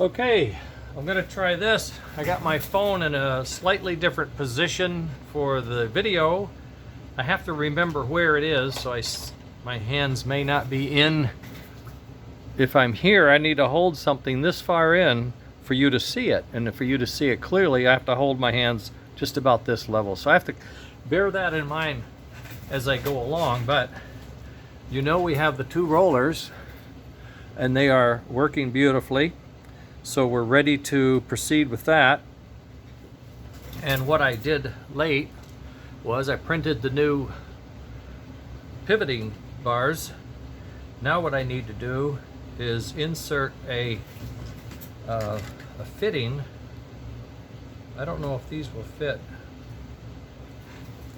Okay, I'm gonna try this. I got my phone in a slightly different position for the video. I have to remember where it is, so my hands may not be in. If I'm here, I need to hold something this far in for you to see it. And for you to see it clearly, I have to hold my hands just about this level. So I have to bear that in mind as I go along. But you know, we have the two rollers and they are working beautifully. So we're ready to proceed with that. And what I did late was I printed the new pivoting bars. Now what I need to do is insert a fitting. I don't know if these will fit.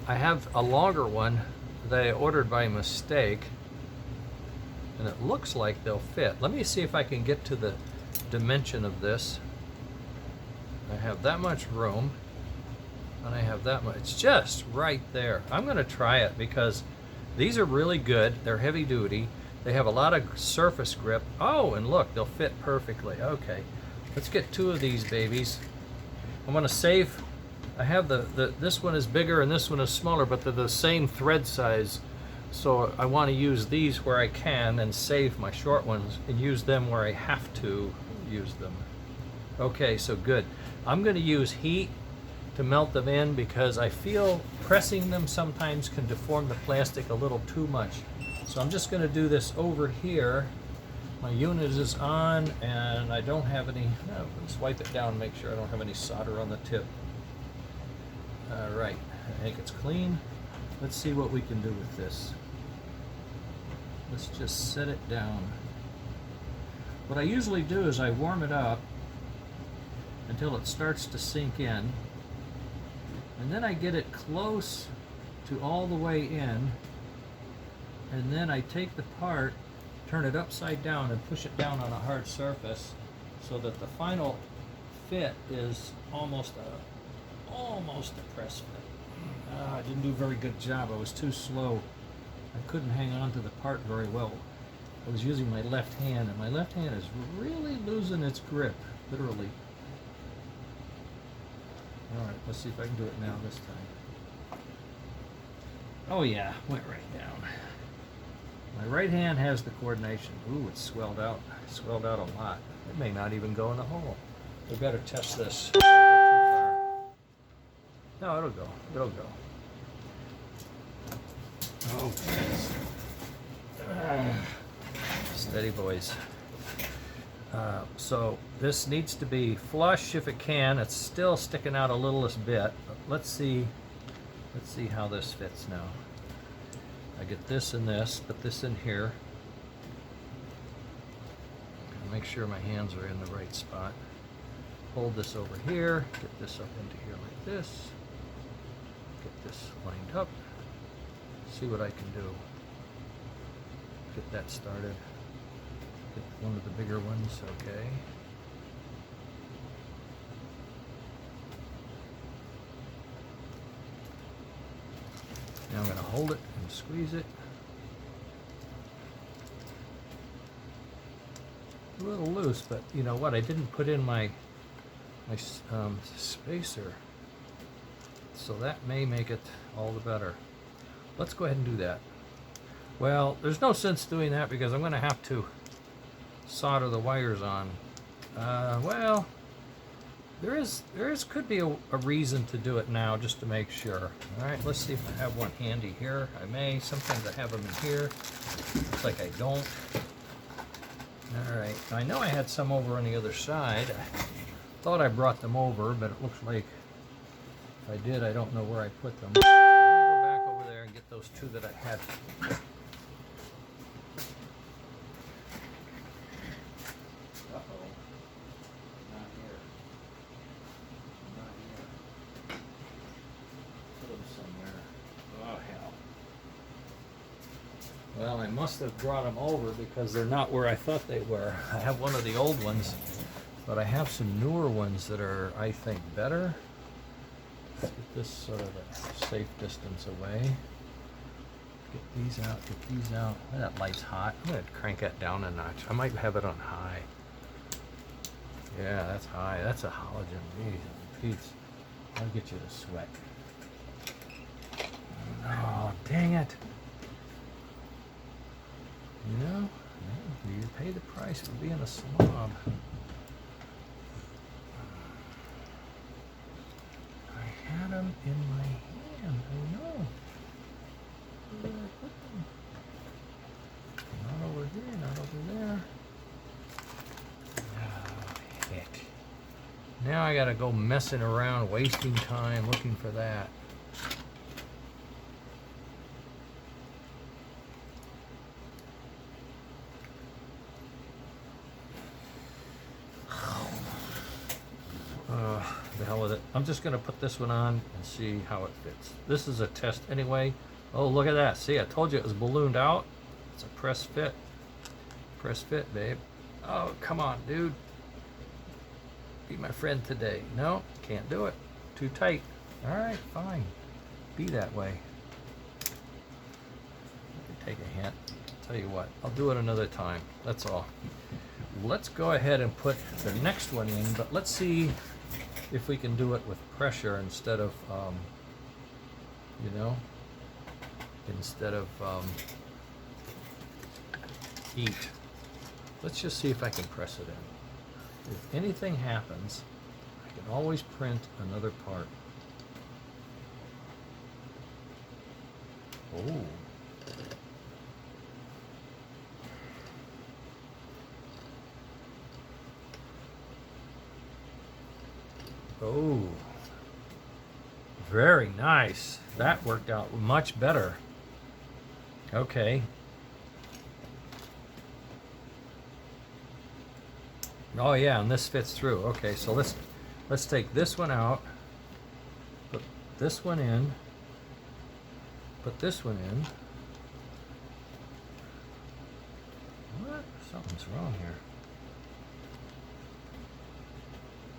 I have a longer one that I ordered by mistake, and it looks like they'll fit. Let me see if I can get to the dimension of this. I have that much room, and I have that much. It's just right there. I'm going to try it because these are really good. They're heavy duty. They have a lot of surface grip. Oh, and look, they'll fit perfectly. Okay, let's get two of these babies. I'm going to save. I have this one is bigger and this one is smaller, but they're the same thread size. So I want to use these where I can and save my short ones and use them where I have to use them. Okay, so good. I'm going to use heat to melt them in because I feel pressing them sometimes can deform the plastic a little too much. So I'm just going to do this over here. My unit is on and I don't have any, no, let's wipe it down and make sure I don't have any solder on the tip. All right, I think it's clean. Let's see what we can do with this. Let's just set it down. What I usually do is I warm it up until it starts to sink in, and then I get it close to all the way in, and then I take the part, turn it upside down and push it down on a hard surface so that the final fit is almost a press fit. I didn't do a very good job. I was too slow. I couldn't hang on to the part very well. I was using my left hand, and my left hand is really losing its grip, literally. All right, let's see if I can do it now this time. Oh yeah, went right down. My right hand has the coordination. Ooh, it's swelled out. It swelled out a lot. It may not even go in the hole. We better test this. No, it'll go. It'll go. Oh, steady, boys. So this needs to be flush if it can. It's still sticking out a little bit. But let's see how this fits now. I get this and this, put this in here. Make sure my hands are in the right spot. Hold this over here, get this up into here like this. Get this lined up. See what I can do. Get that started. Get one of the bigger ones, okay. Now I'm going to hold it and squeeze it. A little loose, but you know what? I didn't put in my spacer, so that may make it all the better. Let's go ahead and do that. Well, there's no sense doing that because I'm going to have to solder the wires on. Well, could be a reason to do it now just to make sure. All right, let's see if I have one handy here. I may. Sometimes I have them in here. Looks like I don't. All right, I know I had some over on the other side. I thought I brought them over, but it looks like if I did, I don't know where I put them. Let me go back over there and get those two that I had. Uh-oh. Not here. Not here. Put them somewhere. Oh, hell. Well, I must have brought them over because they're not where I thought they were. I have one of the old ones, but I have some newer ones that are, I think, better. Let's get this sort of a safe distance away. Get these out, get these out. Oh, that light's hot. I'm going to crank that down a notch. I might have it on high. Yeah, that's high. That's a halogen. Pete's. I'll get you to sweat. Oh, dang it. You know, you pay the price for being a slob. I had them in my hand. I know. Where did I put them? Not over here, not over there. Oh, heck. Now I gotta go messing around, wasting time looking for that. The hell with it. I'm just gonna put this one on and see how it fits. This is a test anyway. Oh, look at that. See, I told you it was ballooned out. It's a press fit. Press fit, babe. Oh, come on, dude. Be my friend today. No, can't do it. Too tight. All right, fine. Be that way. I can take a hint. Tell you what, I'll do it another time. That's all. Let's go ahead and put the next one in, but let's see if we can do it with pressure instead of, you know, instead of heat. Let's just see if I can press it in. If anything happens, I can always print another part. Oh. Oh, very nice. That worked out much better. Okay. Oh yeah, and this fits through. Okay, so let's take this one out, put this one in, put this one in. What? Something's wrong here.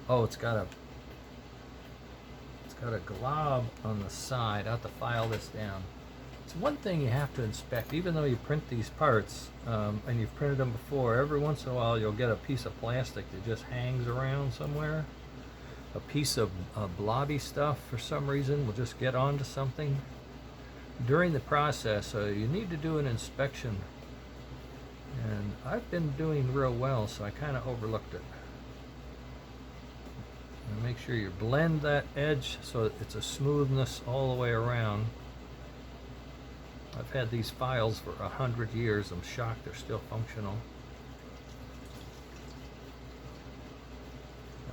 Oh, it's got a glob on the side. I have to file this down. It's one thing you have to inspect, even though you print these parts, and you've printed them before, every once in a while you'll get a piece of plastic that just hangs around somewhere. A piece of blobby stuff for some reason will just get onto something. During the process, you need to do an inspection. And I've been doing real well, so I kind of overlooked it. And make sure you blend that edge so it's a smoothness all the way around. I've had these files for 100 years. I'm shocked they're still functional.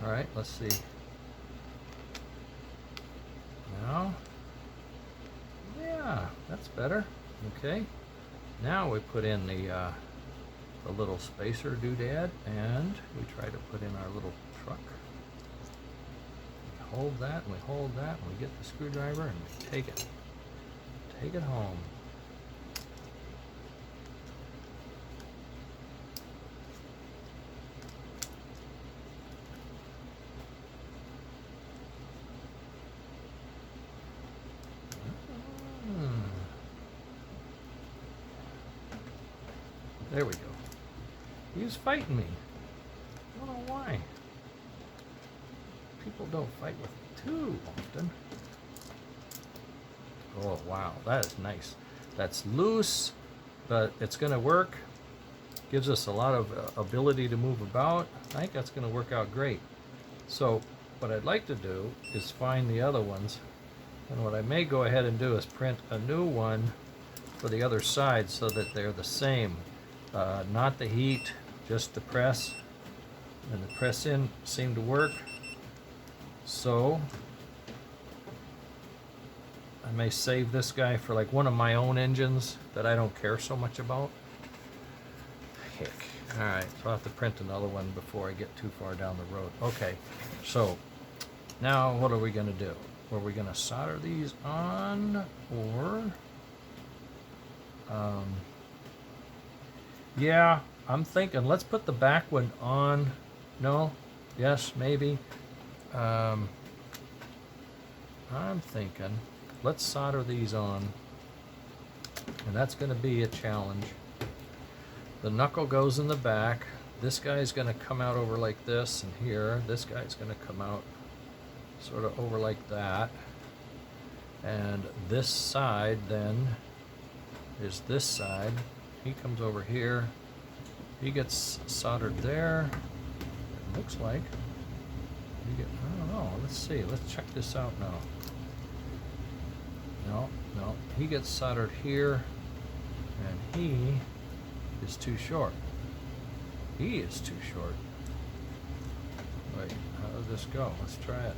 All right, let's see. Now, yeah, that's better. Okay, now we put in the little spacer doodad, and we try to put in our little truck. We hold that, and we hold that, and we get the screwdriver, and we take it home. There we go. He was fighting me. I don't know why. People don't fight with me too often. Oh wow, that is nice. That's loose, but it's going to work. Gives us a lot of ability to move about. I think that's going to work out great. So what I'd like to do is find the other ones. And what I may go ahead and do is print a new one for the other side so that they're the same. Not the heat, just the press. And the press in seemed to work. So I may save this guy for like one of my own engines that I don't care so much about. Heck. Alright, so I'll have to print another one before I get too far down the road. Okay, so now what are we going to do? Are we going to solder these on, or yeah, I'm thinking let's put the back one on. No? Yes, maybe. I'm thinking let's solder these on, and that's going to be a challenge. The knuckle goes in the back. this guy's going to come out over like this, and here this guy's going to come out sort of over like that, and this side then is this side. He comes over here, he gets soldered there, it looks like. I don't know, let's see, let's check this out now. No, he gets soldered here, and he is too short. He is too short. Wait, how does this go? Let's try it.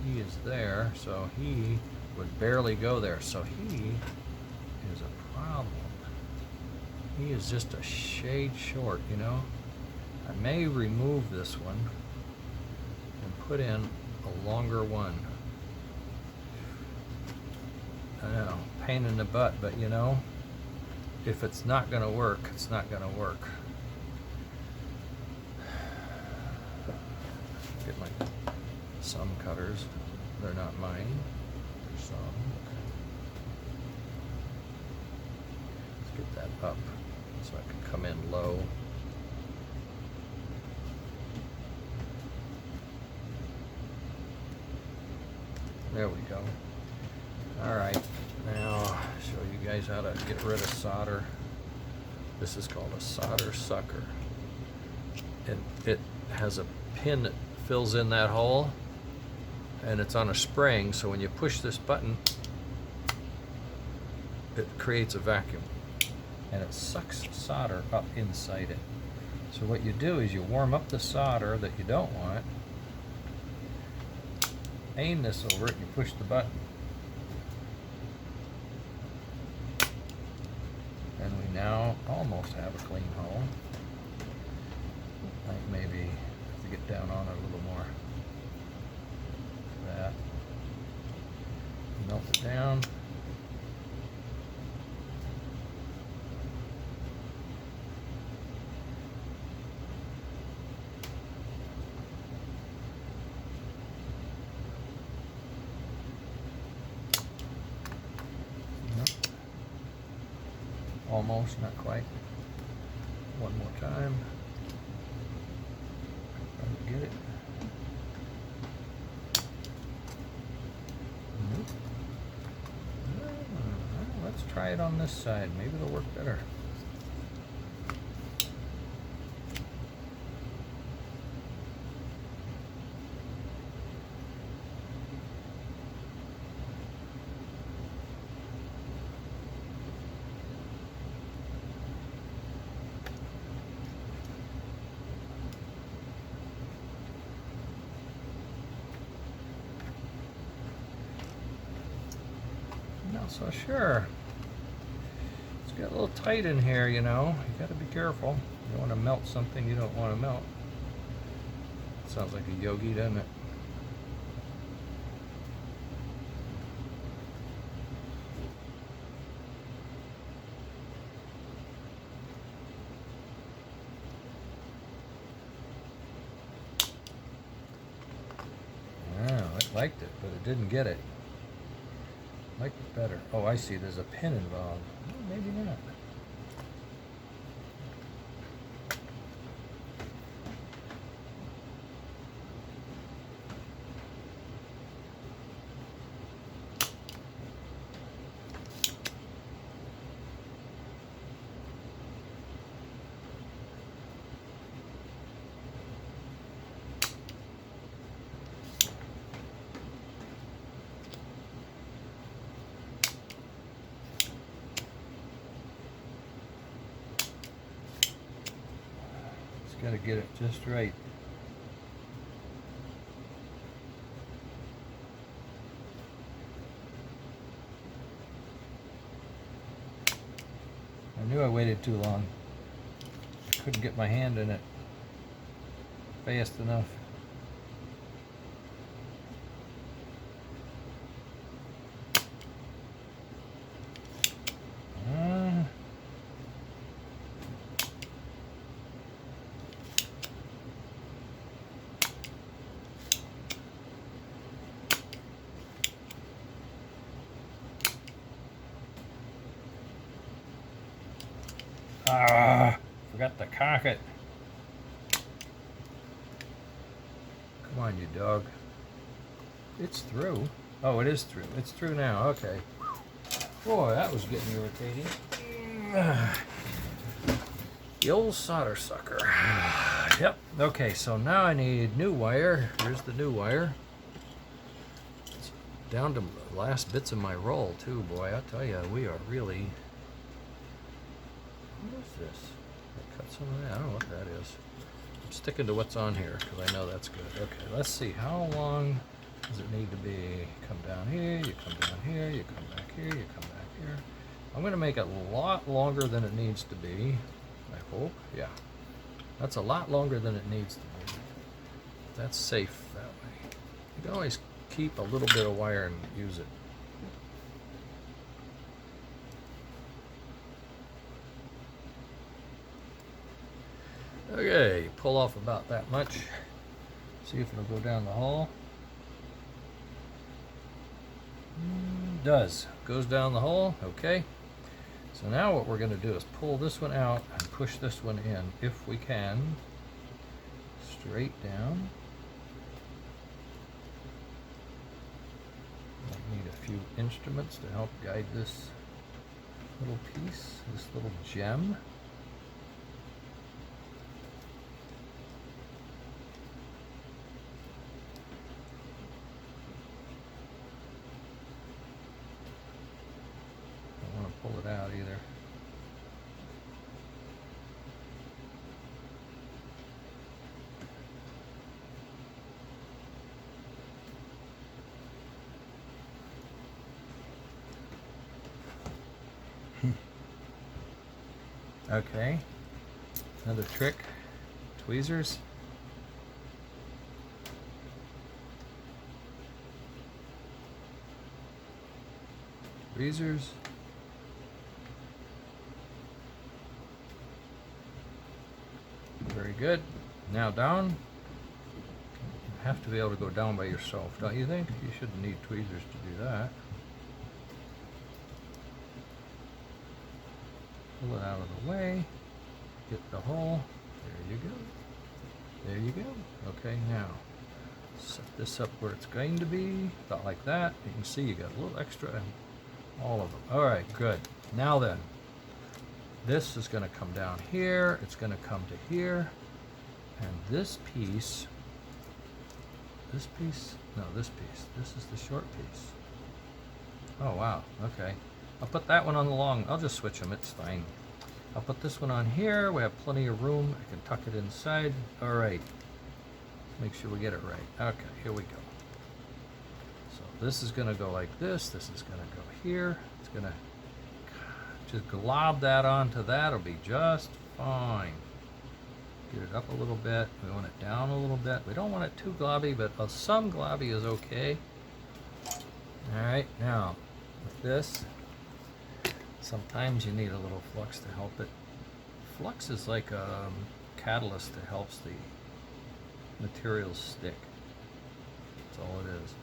He is there, so he would barely go there. So he is a problem. He is just a shade short, you know? I may remove this one and put in a longer one. I know, pain in the butt, but you know, if it's not gonna work, it's not gonna work. Get my some cutters. They're not mine. They're some. Let's get that up so I can come in low. There we go. All right, now I'll show you guys how to get rid of solder. This is called a solder sucker. And it has a pin that fills in that hole, and it's on a spring, so when you push this button, it creates a vacuum, and it sucks solder up inside it. So what you do is you warm up the solder that you don't want, aim this over it, and you push the button. And we now almost have a clean hole. I think maybe have to get down on it a little more. That. Melt it down. Almost, not quite. One more time. Get it. Let's try it on this side. Maybe it'll work better. Not so sure. It's got a little tight in here, you know. You got to be careful. You don't want to melt something you don't want to melt. Sounds like a yogi, doesn't it? Yeah, I liked it, but it didn't get it. Liked it better. Oh, I see. There's a pin involved. Well, maybe not. Got to get it just right. I knew I waited too long. I couldn't get my hand in it fast enough. Forgot to cock it. Come on, you dog. It's through. Oh, it is through. It's through now. Okay. Boy, that was getting irritating. The old solder sucker. Yep. Okay, so now I need new wire. Here's the new wire. It's down to the last bits of my roll, too, boy. I tell you, we are really... What is this? I cut some of that. I don't know what that is. I'm sticking to what's on here because I know that's good. Okay, let's see. How long does it need to be? Come down here, you come down here, you come back here, you come back here. I'm going to make it a lot longer than it needs to be. I hope. Yeah. That's a lot longer than it needs to be. That's safe that way. You can always keep a little bit of wire and use it. Okay, pull off about that much. See if it'll go down the hole. Does. Goes down the hole. Okay. So now what we're going to do is pull this one out and push this one in, if we can. Straight down. I need a few instruments to help guide this little piece, this little gem. Pull it out either. Okay, another trick, tweezers. Tweezers. Very good. Now down. You have to be able to go down by yourself, don't you think? You shouldn't need tweezers to do that. Pull it out of the way. Get the hole. There you go. There you go. Okay, now set this up where it's going to be. About like that. You can see you got a little extra in all of them. All right, good. Now then. This is going to come down here, it's going to come to here, and this piece, this is the short piece. Oh wow, okay. I'll put that one on the long, I'll just switch them, it's fine. I'll put this one on here, we have plenty of room, I can tuck it inside. All right, make sure we get it right. Okay, here we go. So this is going to go like this is going to go here, it's going to just glob that onto that, it'll be just fine. Get it up a little bit, we want it down a little bit. We don't want it too globby, but some globby is okay. Alright, now with this, sometimes you need a little flux to help it. Flux is like a catalyst that helps the materials stick. That's all it is.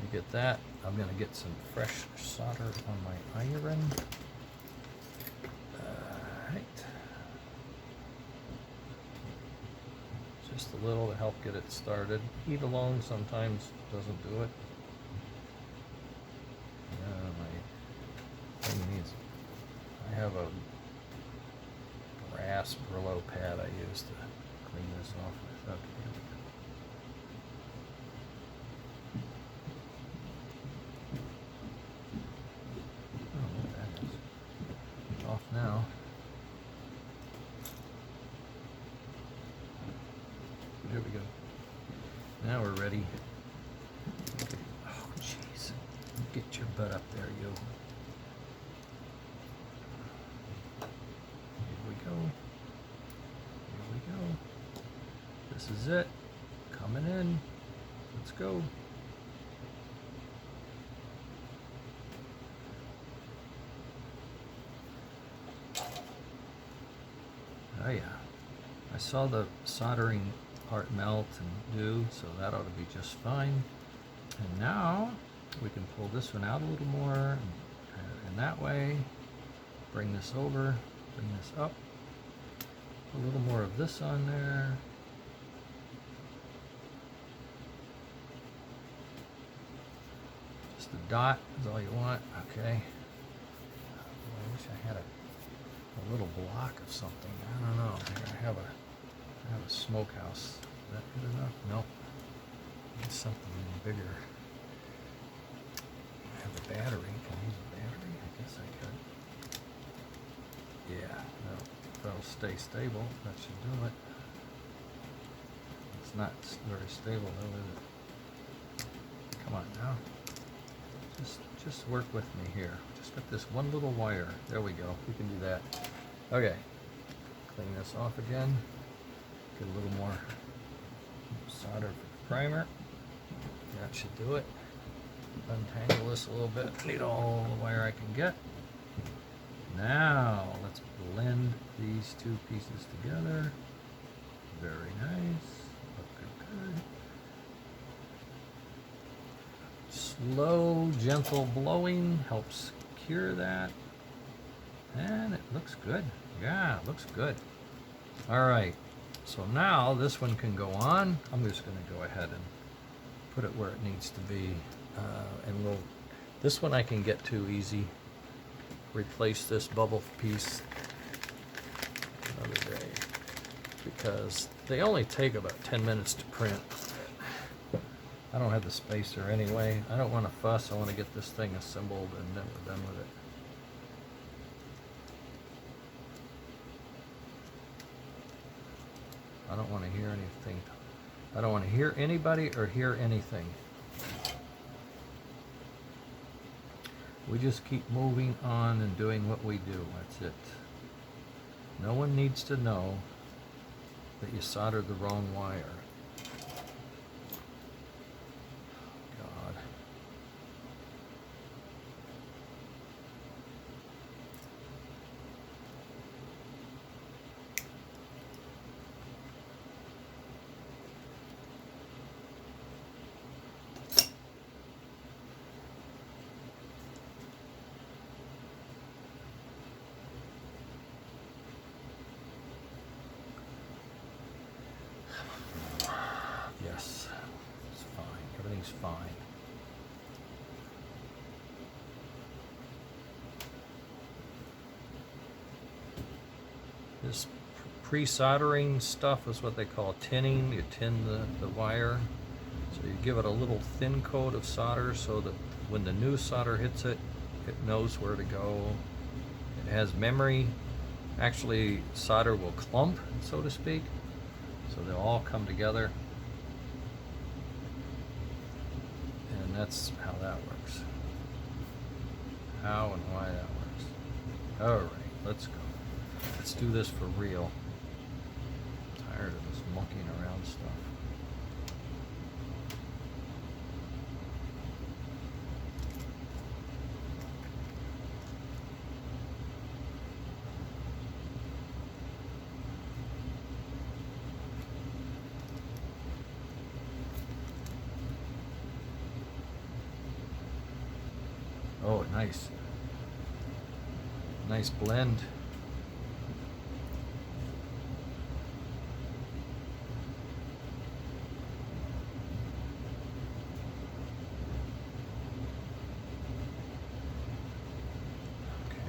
You get that, I'm going to get some fresh solder on my iron. Just a little to help get it started. Heat alone sometimes doesn't do it. My thing needs. I have a brass Brillo pad I use to clean this off with. Okay, here we go. I don't know what that is. It's off now. There we go. Now we're ready. Okay. Oh, jeez. Get your butt up there, you. Here we go. Here we go. This is it. Coming in. Let's go. Oh yeah. I saw the soldering part melt and do, so that ought to be just fine. And now we can pull this one out a little more and that way. Bring this over, bring this up. a little more of this on there. Just a dot is all you want. Okay. I wish I had a little block of something. I don't know. Here, I have a smokehouse. Is that good enough? Nope. Need something bigger. I have a battery. Can I use a battery? I guess I could. Yeah, no, that'll stay stable. That should do it. It's not very stable though, is it? Come on now. Just work with me here. Just got this one little wire. There we go. We can do that. Okay. Clean this off again. Get a little more solder for the primer. That should do it. Untangle this a little bit. Need all the wire I can get. Now let's blend these two pieces together. Very nice. Good, good. Slow, gentle blowing helps cure that. And it looks good. Yeah, it looks good. All right. So now this one can go on. I'm just going to go ahead and put it where it needs to be. And this one I can get to easy. Replace this bubble piece another day because they only take about 10 minutes to print. I don't have the spacer anyway. I don't want to fuss. I want to get this thing assembled and then we're done with it. I don't want to hear anything. I don't want to hear anybody or hear anything. We just keep moving on and doing what we do. That's it. No one needs to know that you soldered the wrong wire. God. Yes, it's fine. Everything's fine. This pre-soldering stuff is what they call tinning. You tin the wire. So you give it a little thin coat of solder so that when the new solder hits it, it knows where to go. It has memory. Actually, solder will clump, so to speak. So they'll all come together. And that's how that works. How and why that works. All right, let's go. Let's do this for real. I'm tired of this monkeying around stuff. Oh, nice. Nice blend.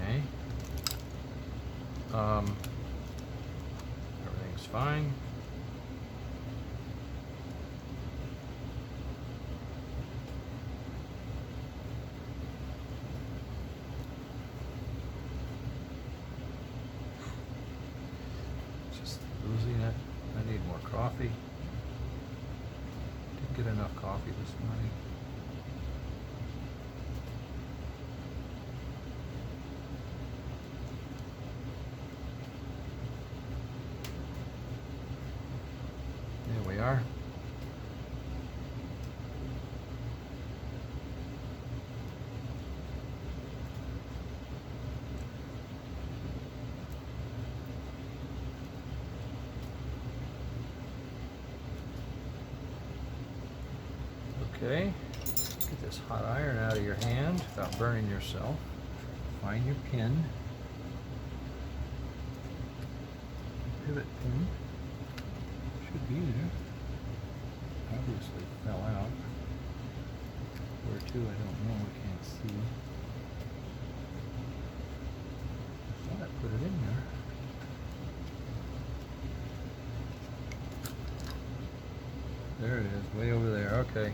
Okay. Everything's fine. Losing it. I need more coffee. Didn't get enough coffee this morning. There we are. Okay, get this hot iron out of your hand without burning yourself. Find your pin. pivot pin. Should be there. Obviously fell out. Where to, I don't know, I can't see. I thought I put it in there. There it is, way over there. Okay.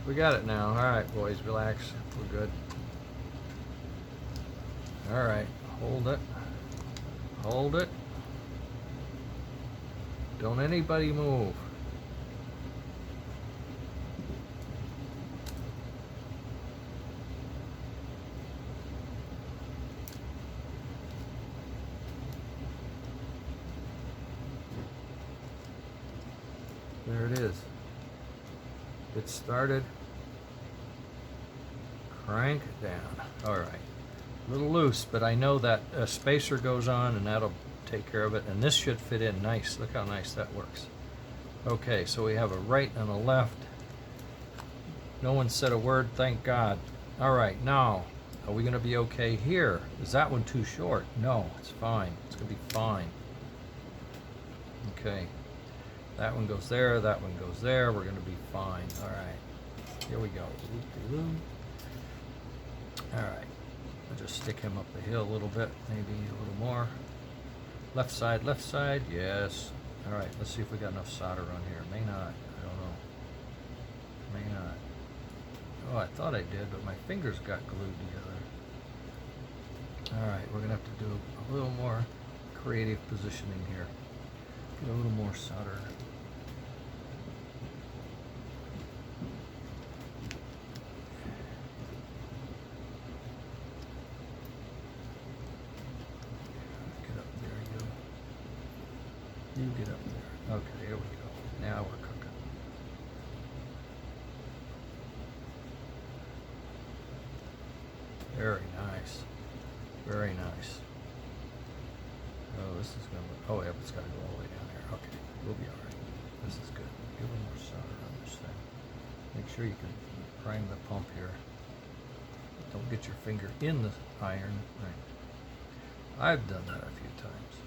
We got it now. Alright, boys, relax. We're good. Alright, hold it. Hold it. Don't anybody move. There it is. It started. Crank it down. All right. A little loose, but I know that a spacer goes on and that'll take care of it. And this should fit in nice. Look how nice that works. Okay, so we have a right and a left. No one said a word, thank God. All right, now, are we going to be okay here? Is that one too short? No, it's fine. It's going to be fine. Okay. That one goes there, that one goes there. We're going to be fine. All right. Here we go. All right. I'll just stick him up the hill a little bit, maybe a little more. Left side, yes. All right, let's see if we got enough solder on here. May not, I don't know. May not. Oh, I thought I did, but my fingers got glued together. All right, we're gonna have to do a little more creative positioning here. Get a little more solder. You get up there. Okay, here we go. Now we're cooking. Very nice. Very nice. Oh, this is gonna look, oh yeah, it's gotta go all the way down there. Okay, we'll be alright. This is good. Give a little more solder on this thing. Make sure you can prime the pump here. Don't get your finger in the iron. Right. I've done that a few times.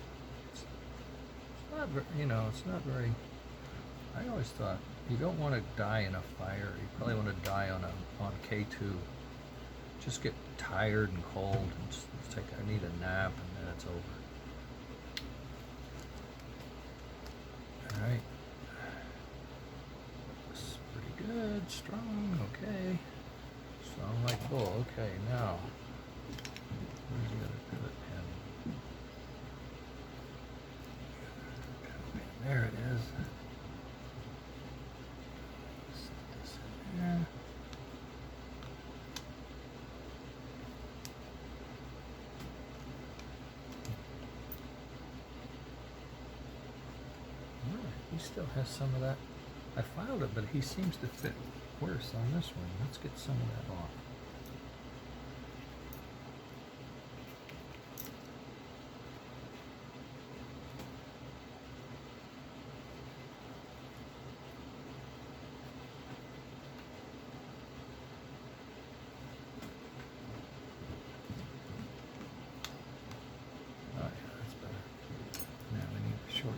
Not, you know, it's not very. I always thought you don't want to die in a fire. You probably want to die on K2. Just get tired and cold and just take. I need a nap and then it's over. All right. Looks pretty good. Strong. Okay. Strong like bull. Okay. Now, where's the other pivot pin? There it is. Set this in there. Alright, he still has some of that. I filed it, but he seems to fit worse on this one. Let's get some of that off.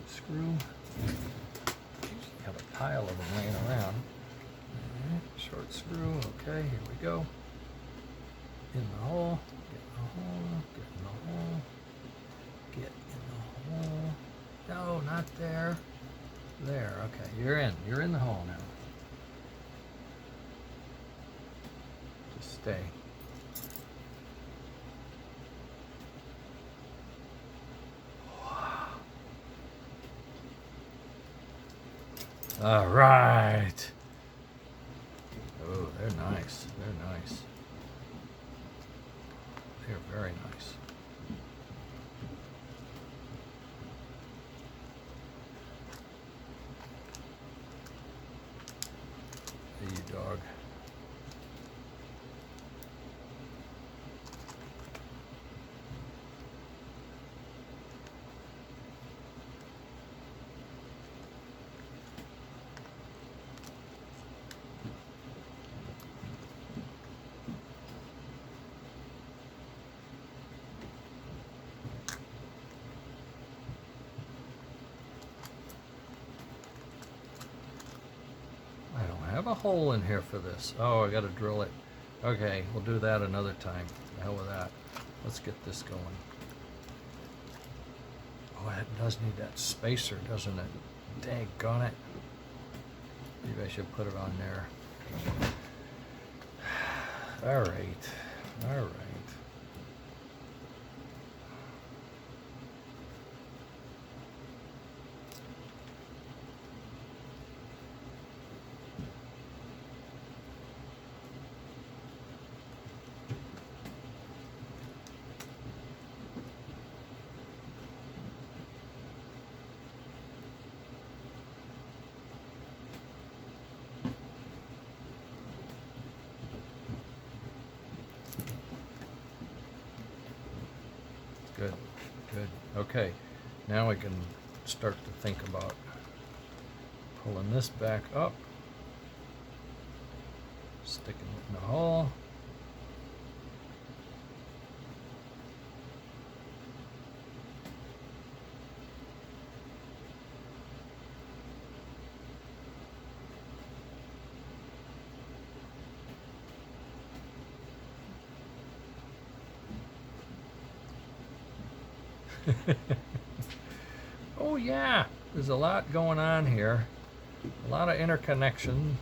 Screw. Usually have a pile of them laying around. Short screw. Okay, here we go. In the hole. Get in the hole. Get in the hole. Get in the hole. No, not there. There. Okay, you're in. You're in the hole now. Just stay. All right. Oh, they're nice. They're nice. They're very nice. Hey, you dog. have a hole in here for this. Oh, I gotta drill it. Okay, we'll do that another time. The hell with that. Let's get this going. Oh, it does need that spacer, doesn't it? Daggone it. Maybe I should put it on there. All right. All right. Good, good. Okay, now we can start to think about pulling this back up, sticking it in the hole. Oh yeah, there's a lot going on here, a lot of interconnection,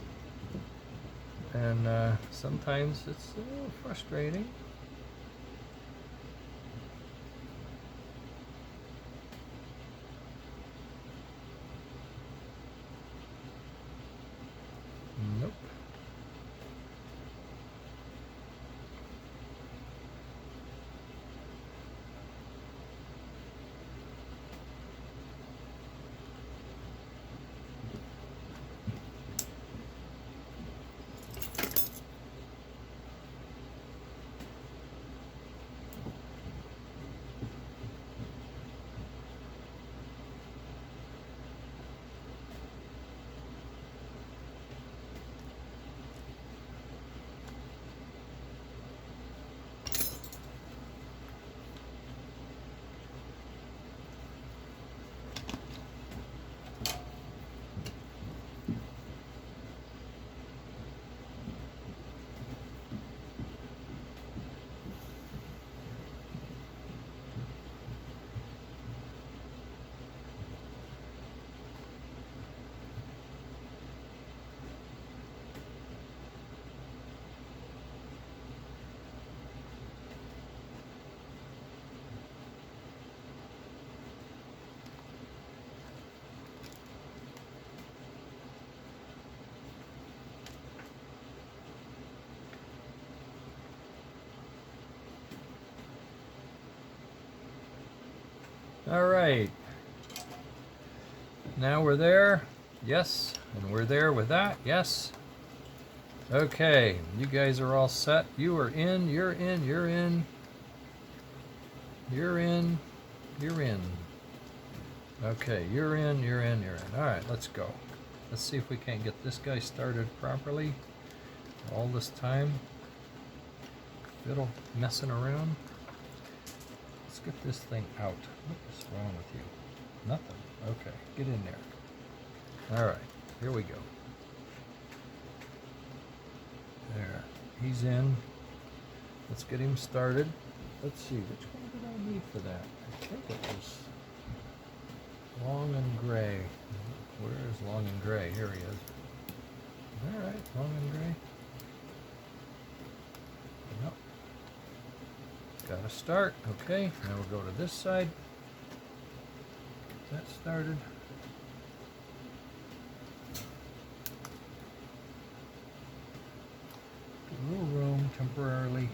and sometimes it's a little frustrating. Nope. All right, now we're there, yes, and we're there with that, yes. Okay, you guys are all set. You are in, you're in, you're in, you're in, you're in. Okay, you're in, you're in, you're in. All right, let's go. Let's see if we can't get this guy started properly. All this time, fiddle messing around. Let's get this thing out. What is wrong with you? Nothing. Okay, get in there. All right, here we go. There, he's in. Let's get him started. Let's see, which one did I need for that? I think it was long and gray. Where is long and gray? Here he is. All right, long and gray. Yep. Got to start. Okay, now we'll go to this side. Get that started. A little room temporarily.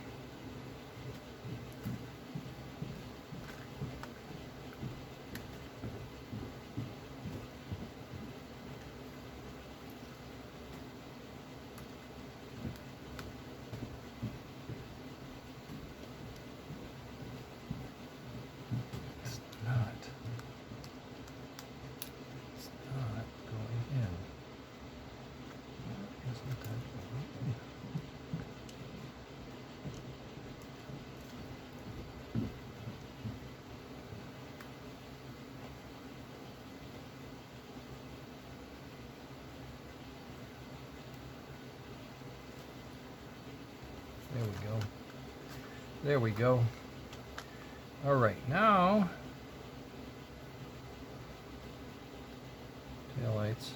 There we go. All right, now taillights.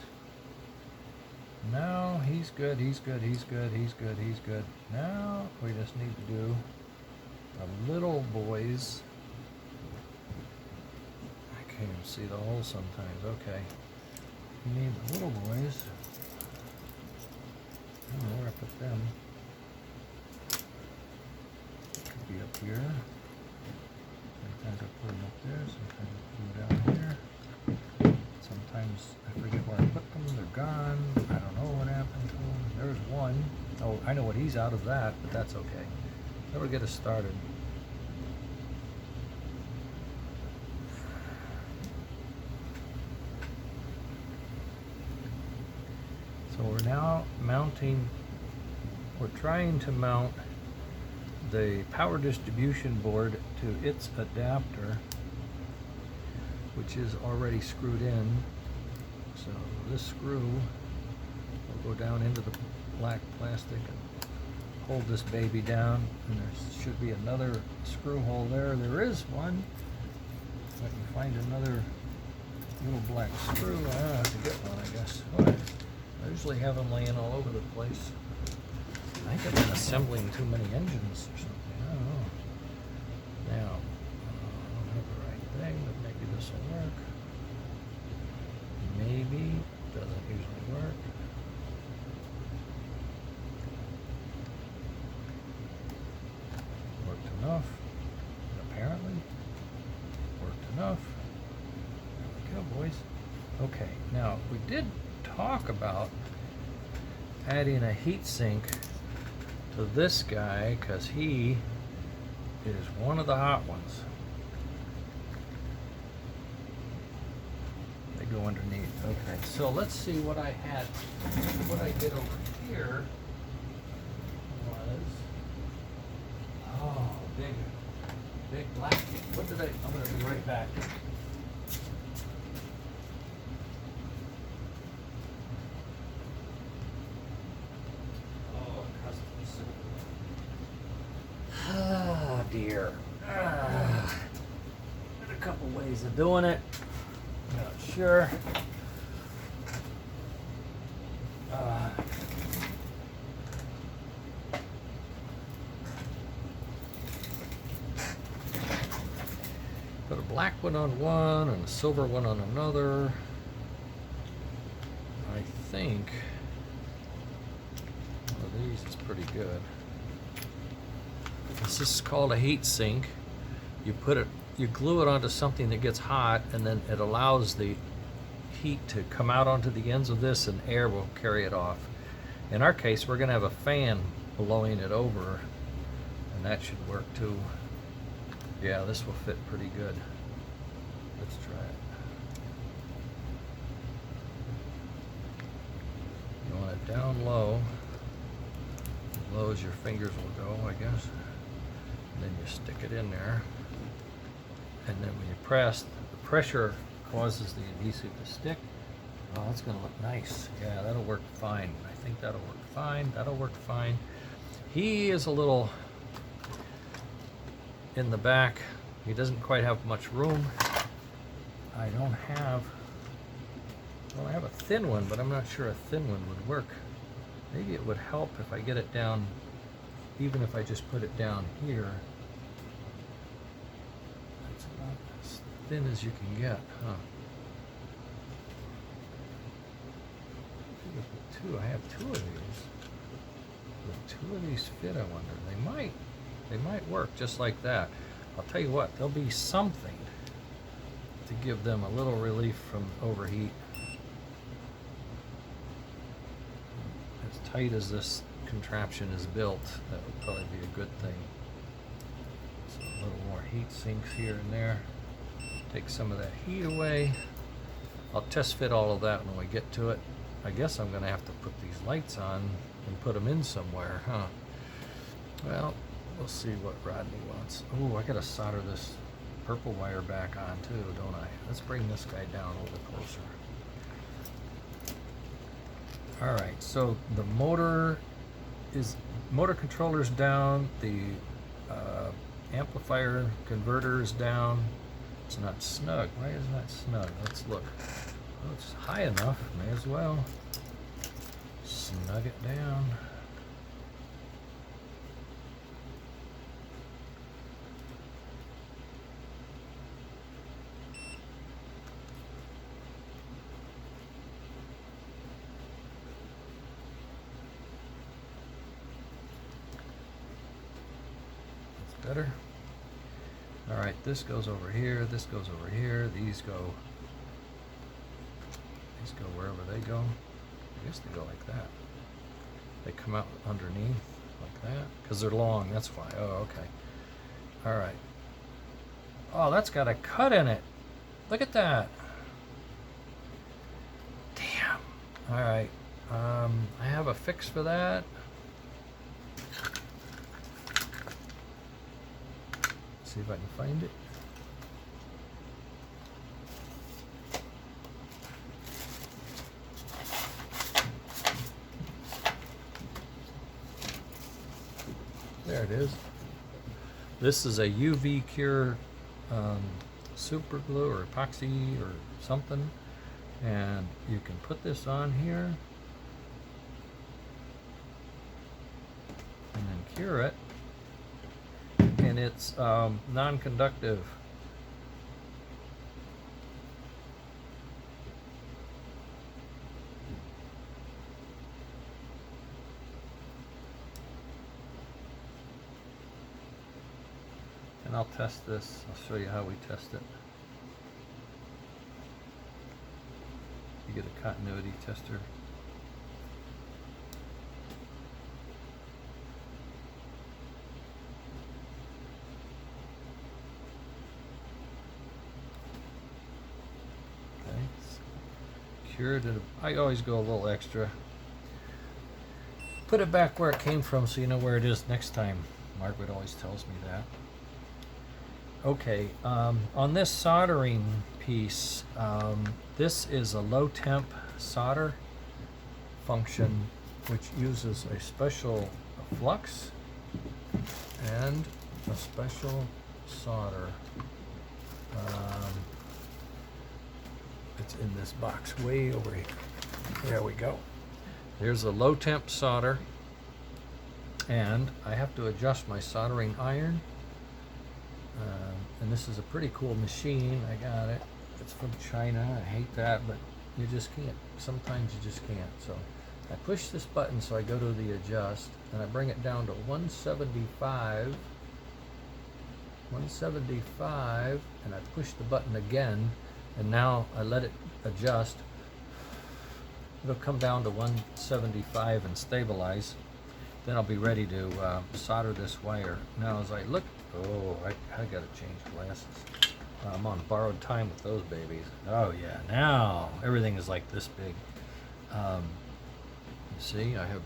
Now he's good, he's good, he's good, he's good, he's good. Now we just need to do the little boys. I can't even see the hole sometimes. Okay. We need the little boys. I don't know where I put them. Could be up here. Sometimes I put them up there, sometimes I put them down here. Sometimes I forget where I put them, they're gone. I don't know what happened to them. There's one. Oh, I know what he's out of that, but that's okay. That'll get us started. So we're now mounting, we're trying to mount the power distribution board to its adapter, which is already screwed in. So this screw will go down into the black plastic and hold this baby down. And there should be another screw hole there. There is one. If I can find another little black screw, I'll have to get one, I guess. I usually have them laying all over the place. I think I've been assembling too many engines or something. I don't know. Now, I don't have the right thing, but maybe this will work. Maybe. Doesn't usually work. Worked enough. Apparently. Worked enough. There we go, boys. Okay, now we did talk about adding a heat sink to this guy because he is one of the hot ones. They go underneath. Okay, so let's see what I had. What I did over here was, oh, big black. What did I'm going to be right back. Oh dear. There's a couple ways of doing it. Not sure. Put a black one on one and a silver one on another. I think one of these is pretty good. This is called a heat sink. You glue it onto something that gets hot, and then it allows the heat to come out onto the ends of this, and air will carry it off. In our case, we're going to have a fan blowing it over, and that should work too. Yeah, this will fit pretty good. Let's try it. You want it down low. As low as your fingers will go, I guess. And then you stick it in there. And then when you press, the pressure causes the adhesive to stick. Oh, that's going to look nice. Yeah, that'll work fine. I think that'll work fine. That'll work fine. He is a little in the back. He doesn't quite have much room. I have a thin one, but I'm not sure a thin one would work. Maybe it would help if I get it down, even if I just put it down here. That's about as thin as you can get, huh? I have two of these. Will two of these fit, I wonder? They might work just like that. I'll tell you what, there'll be something to give them a little relief from overheat. As tight as this contraption is built, that would probably be a good thing. So a little more heat sinks here and there. Take some of that heat away. I'll test fit all of that when we get to it. I guess I'm going to have to put these lights on and put them in somewhere, huh? Well, we'll see what Rodney wants. Oh, I got to solder this purple wire back on too, don't I? Let's bring this guy down a little closer. All right, so the motor controller's down, the amplifier converter is down. It's not snug. Why is that snug? Let's look. Oh, it's high enough. May as well snug it down. Better. All right, this goes over here, this goes over here, these go wherever they go. I guess they go like that. They come out underneath like that because they're long, that's why. Oh, okay. All right. Oh, that's got a cut in it. Look at that. Damn. All right. I have a fix for that. See if I can find it. There it is. This is a UV cure super glue or epoxy or something, and you can put this on here and then cure it. And it's non-conductive. And I'll test this. I'll show you how we test it. You get a continuity tester. Cured it. I always go a little extra. Put it back where it came from so you know where it is next time. Margaret always tells me that. Okay, on this soldering piece, this is a low temp solder function which uses a special flux and a special solder. It's in this box way over here. There we go. There's a low temp solder, and I have to adjust my soldering iron. And this is a pretty cool machine. I got it. It's from China. I hate that, but you just can't. Sometimes you just can't. So I push this button, so I go to the adjust, and I bring it down to 175. 175, and I push the button again. And now I let it adjust. It'll come down to 175 and stabilize. Then I'll be ready to solder this wire. Now as I look, oh, I gotta change glasses. I'm on borrowed time with those babies. Oh yeah, now everything is like this big. You see, I have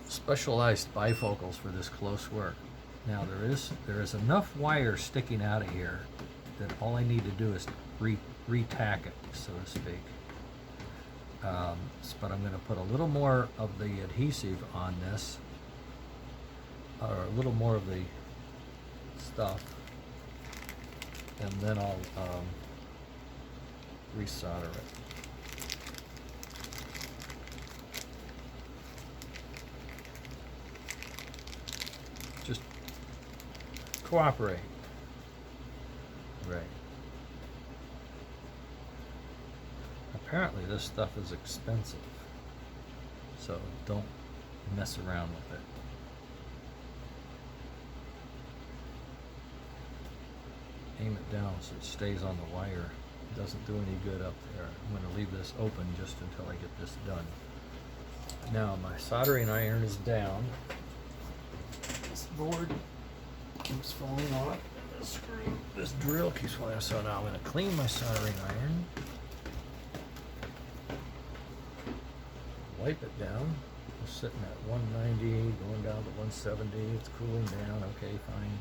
specialized bifocals for this close work. Now there is enough wire sticking out of here that all I need to do is re-tack it, so to speak. But I'm going to put a little more of the adhesive on this, or a little more of the stuff, and then I'll resolder it. Just cooperate. Right. Apparently this stuff is expensive, so don't mess around with it. Aim it down so it stays on the wire. It doesn't do any good up there. I'm going to leave this open just until I get this done. Now my soldering iron is down. This board keeps falling off. This drill keeps falling off. So now I'm going to clean my soldering iron. Wipe it down. We're sitting at 190, going down to 170. It's cooling down. Okay, fine.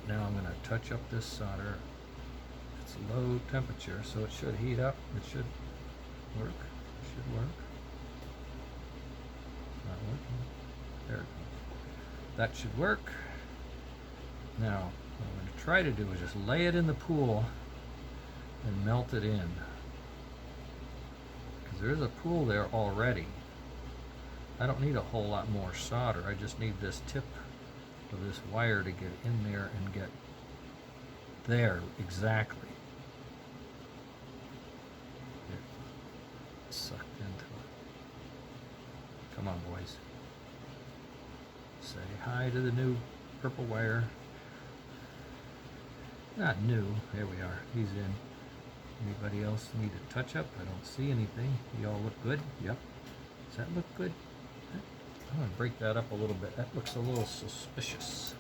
Now I'm going to touch up this solder. It's low temperature, so it should heat up. It should work. It should work. Not working. There it goes. that should work. Now, what I'm going to try to do is just lay it in the pool and melt it in. Because there's a pool there already. I don't need a whole lot more solder. I just need this tip of this wire to get in there and get there exactly. Sucked into it. Come on, boys. Say hi to the new purple wire. Not new. There we are. He's in. Anybody else need a touch up? I don't see anything. You all look good? Yep. Does that look good? I'm going to break that up a little bit. That looks a little suspicious.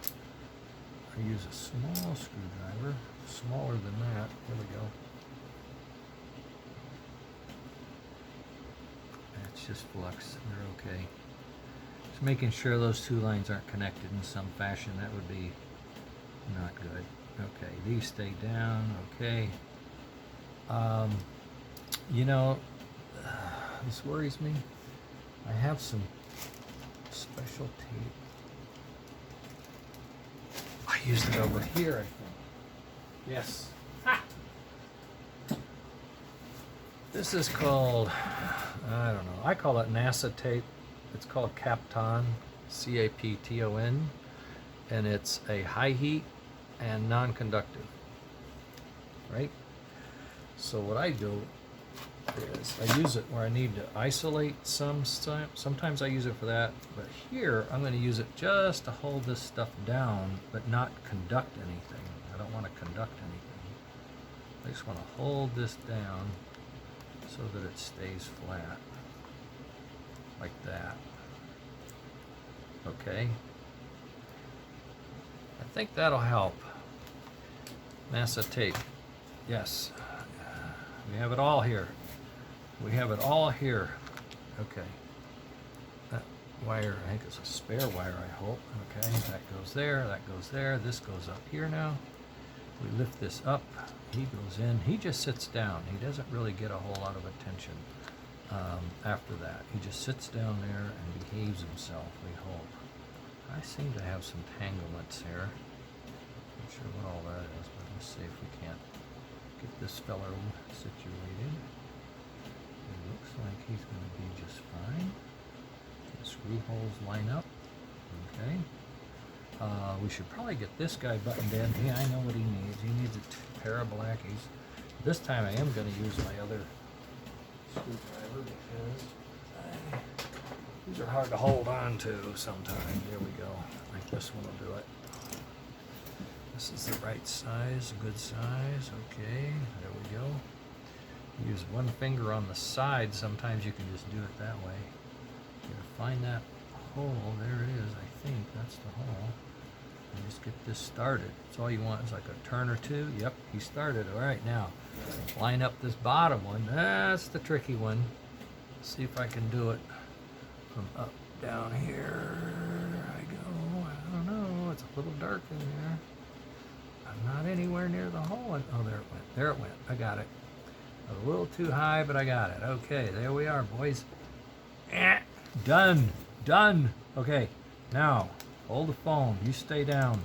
I use a small screwdriver. Smaller than that. There we go. That's just flux. They're okay. Just making sure those two lines aren't connected in some fashion. That would be not good. Okay, these stay down. Okay. You know, this worries me. I have some special tape. I used it over here, I think. Yes. Ha! This is called, I don't know, I call it NASA tape. It's called Kapton, C-A-P-T-O-N, and it's a high heat and non-conductive, right? So what I do is I use it where I need to isolate sometimes I use it for that, but here I'm going to use it just to hold this stuff down but not conduct anything. I don't want to conduct anything. I just want to hold this down so that it stays flat like that. Okay, I think that'll help. NASA tape, yes, we have it all here. We have it all here. Okay. That wire, I think it's a spare wire, I hope. Okay, that goes there, that goes there. This goes up here now. We lift this up. He goes in. He just sits down. He doesn't really get a whole lot of attention after that. He just sits down there and behaves himself, we hope. I seem to have some tanglements here. Not sure what all that is, but let's see if we can't get this fellow situated. It looks like he's going to be just fine. The screw holes line up. Okay. We should probably get this guy buttoned in. Yeah, I know what he needs. He needs a pair of blackies. This time I am going to use my other screwdriver because these are hard to hold on to sometimes. There we go. I think this one will do it. This is the right size, a good size. Okay, there we go. Use one finger on the side. Sometimes you can just do it that way. You gotta find that hole. There it is. I think that's the hole. And just get this started. That's all you want. It's like a turn or two. Yep, he started. All right, now line up this bottom one. That's the tricky one. Let's see if I can do it from up down here. I go. I don't know. It's a little dark in there. I'm not anywhere near the hole. Oh, there it went. There it went. I got it. A little too high, but I got it. Okay, there we are, boys. Done. Done. Okay, now hold the phone. You stay down.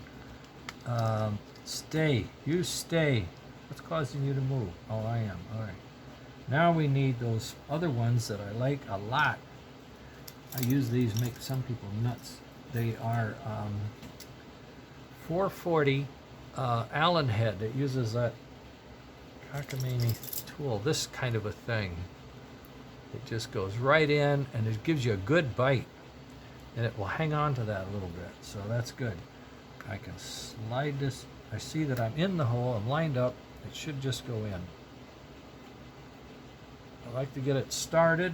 Stay. You stay. What's causing you to move? Oh, I am. All right. Now we need those other ones that I like a lot. I use these, make some people nuts. They are 440 Allen head. It uses that cockamamie tool, this kind of a thing. It just goes right in and it gives you a good bite, and it will hang on to that a little bit, so that's good. I can slide this. I see that I'm in the hole. I'm lined up. It should just go in. I like to get it started.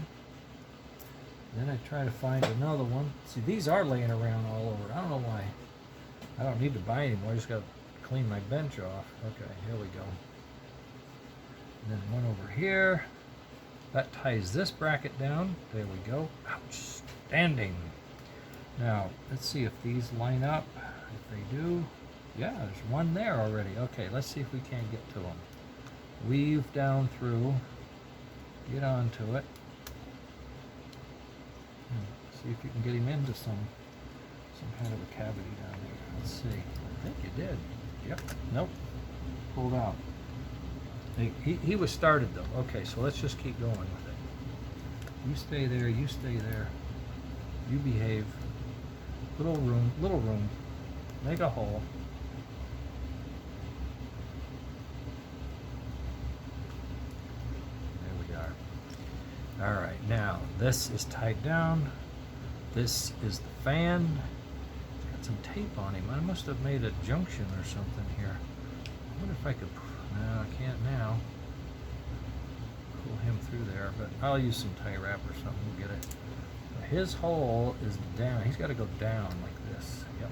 Then I try to find another one. See, these are laying around all over. I don't know why. I don't need to buy anymore. I just got to clean my bench off. Okay, here we go. And then one over here. That ties this bracket down. There we go. Outstanding. Now, let's see if these line up. If they do, yeah, there's one there already. Okay, let's see if we can't get to them. Weave down through. Get onto it. See if you can get him into some some kind of a cavity down there. Let's see. I think you did. Yep. Nope. Pulled out. He was started though. Okay, so let's just keep going with it. You stay there. You stay there. You behave. Little room. Little room. Make a hole. There we are. All right. Now this is tied down. This is the fan. Got some tape on him. I must have made a junction or something here. I wonder if I could. No, I can't now. Pull him through there, but I'll use some tie wrap or something. We'll get it. His hole is down. He's got to go down like this. Yep.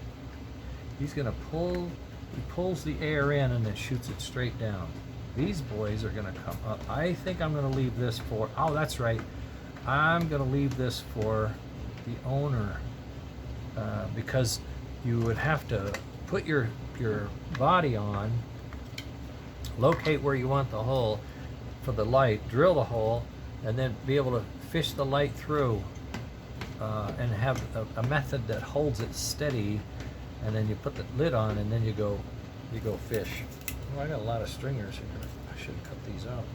He's going to pull. He pulls the air in and then shoots it straight down. These boys are going to come up. I think I'm going to leave this for. Oh, that's right. I'm going to leave this for the owner because you would have to put your body on, locate where you want the hole for the light, drill the hole, and then be able to fish the light through and have a method that holds it steady, and then you put the lid on and then you go fish. Well, I got a lot of stringers here. I should cut these out.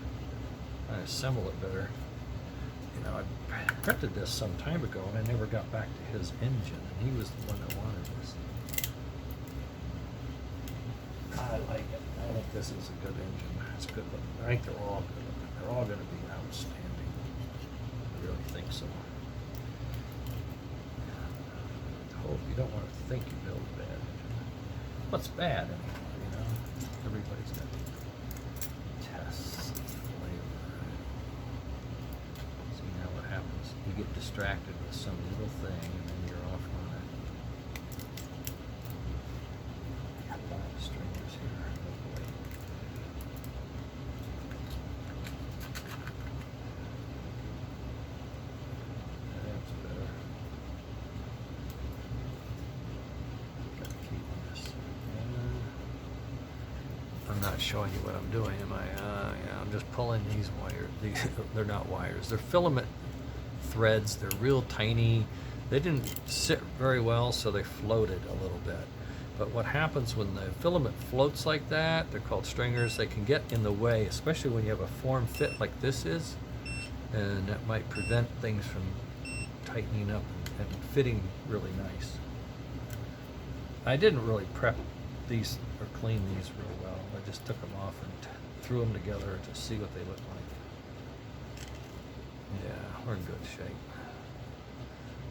I assemble it better. You know, I printed this some time ago and I never got back to his engine, and he was the one that wanted this. I like it. I think this is a good engine. It's good looking. I think they're all good looking. They're all going to be outstanding. I really think so. I hope you don't want to think you build a bad engine. What's bad anymore, you know? Everybody's got tests, flavor. See now what happens. You get distracted with some little thing and then you're off on it. Got a lot of stringers here. Oh boy. That's better. Gotta keep this. I'm not showing you what I'm doing, am I? Yeah, I'm just pulling these wires. They're not wires. They're filament threads. They're real tiny. They didn't sit very well, so they floated a little bit. But what happens when the filament floats like that, they're called stringers, they can get in the way, especially when you have a form fit like this is, and that might prevent things from tightening up and fitting really nice. I didn't really prep these or clean these real well. I just took them off and threw them together to see what they look like. Yeah, we're in good shape.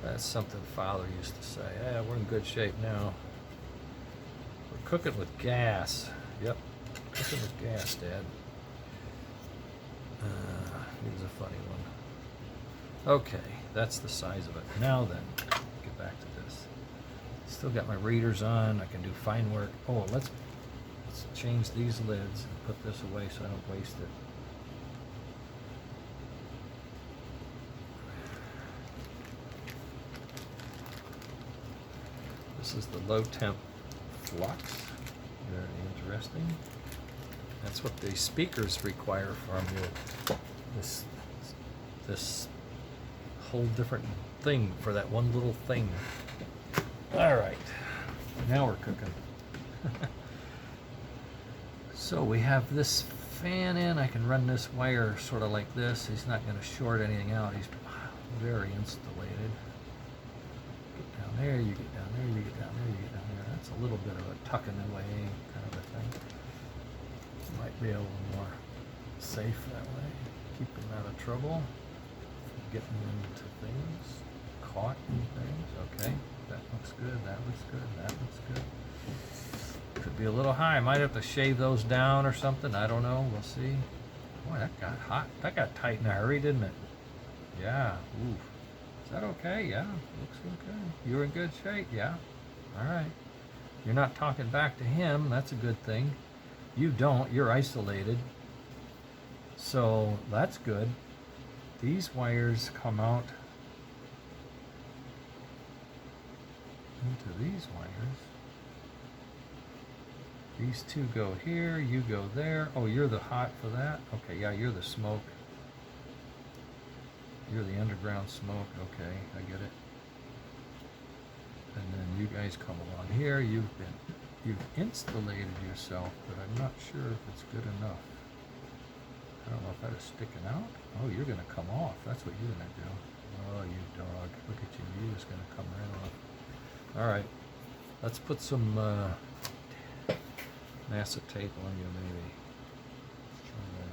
That's something Father used to say. Yeah, we're in good shape now. We're cooking with gas. Yep, cooking with gas, Dad. He was a funny one. Okay, that's the size of it. Now then, get back to this. Still got my readers on. I can do fine work. Oh, let's change these lids and put this away so I don't waste it. This is the low temp flux. Very interesting. That's what the speakers require from you. This whole different thing for that one little thing. All right, now we're cooking. So we have this fan in. I can run this wire sort of like this. He's not going to short anything out. He's very insulated. Get down there, you get down there, you get down there, you get down there. That's a little bit of a tucking away kind of a thing. Might be a little more safe that way. Keep him out of trouble. Getting into things. Caught in things. Okay. That looks good, that looks good, that looks good. Could be a little high. I might have to shave those down or something. I don't know. We'll see. Boy, that got hot. That got tight in a hurry, didn't it? Yeah. Oof. Is that okay? Yeah. Looks okay. You're in good shape? Yeah. All right. You're not talking back to him. That's a good thing. You don't. You're isolated. So that's good. These wires come out into these wires. These two go here, you go there. Oh, you're the hot for that? Okay, yeah, you're the smoke. You're the underground smoke. Okay, I get it. And then you guys come along here. You've installated yourself, but I'm not sure if it's good enough. I don't know if that is sticking out. Oh, you're gonna come off. That's what you're gonna do. Oh, you dog. Look at you. You're just gonna come right off. All right. Let's put some NASA tape on you, maybe. Try that.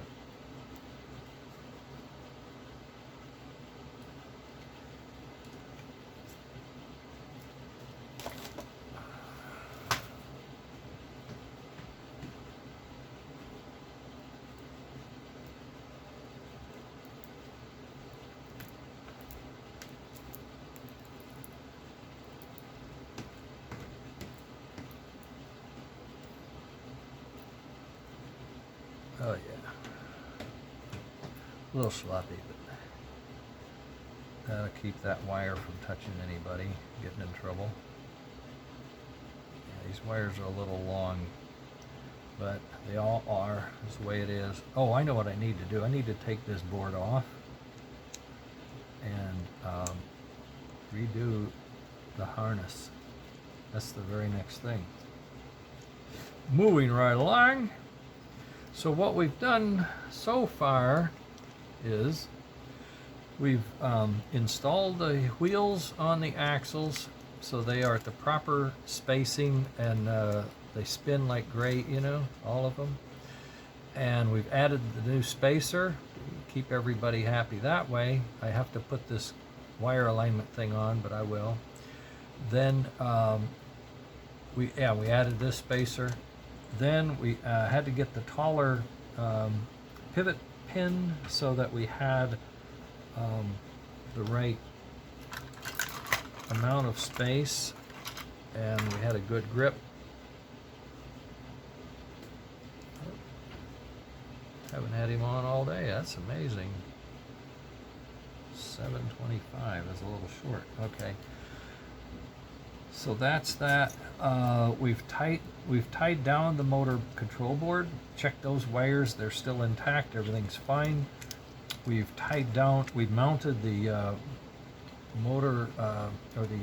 Oh yeah, a little sloppy, but that'll keep that wire from touching anybody, getting in trouble. Yeah, these wires are a little long, but they all are. That's the way it is. Oh, I know what I need to do. I need to take this board off and redo the harness. That's the very next thing. Moving right along. So what we've done so far is we've installed the wheels on the axles so they are at the proper spacing, and they spin like great, you know, all of them. And we've added the new spacer to keep everybody happy that way. I have to put this wire alignment thing on, but I will. Then we added this spacer. Then we had to get the taller pivot pin so that we had the right amount of space, and we had a good grip. Haven't had him on all day. That's amazing. 725 is a little short. Okay. So that's that. We've tied down the motor control board. Checked those wires; they're still intact. Everything's fine. We've mounted the motor or the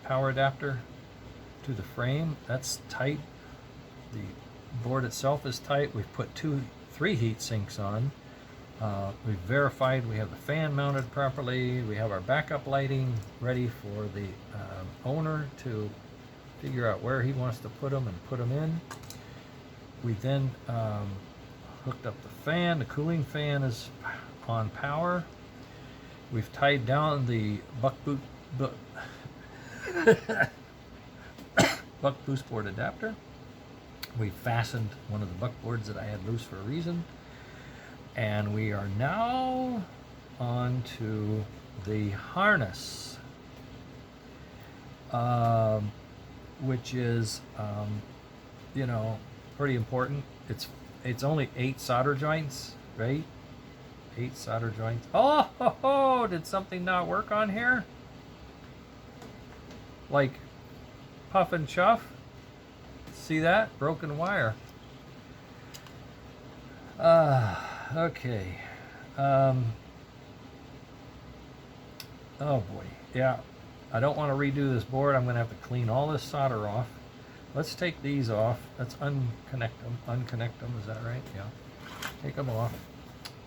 power adapter to the frame. That's tight. The board itself is tight. We've put 3 heat sinks on. We've verified we have the fan mounted properly. We have our backup lighting ready for the owner to figure out where he wants to put them and put them in. We then hooked up the fan. The cooling fan is on power. We've tied down the buck boost board adapter. We fastened one of the buck boards that I had loose for a reason. And we are now on to the harness, which is, you know, pretty important. It's only 8 solder joints, right? 8 solder joints. Oh, did something not work on here? Like Puff and Chuff? See that? Broken wire. Okay. Oh boy. Yeah. I don't want to redo this board. I'm going to have to clean all this solder off. Let's take these off. Let's unconnect them. Unconnect them. Is that right? Yeah. Take them off.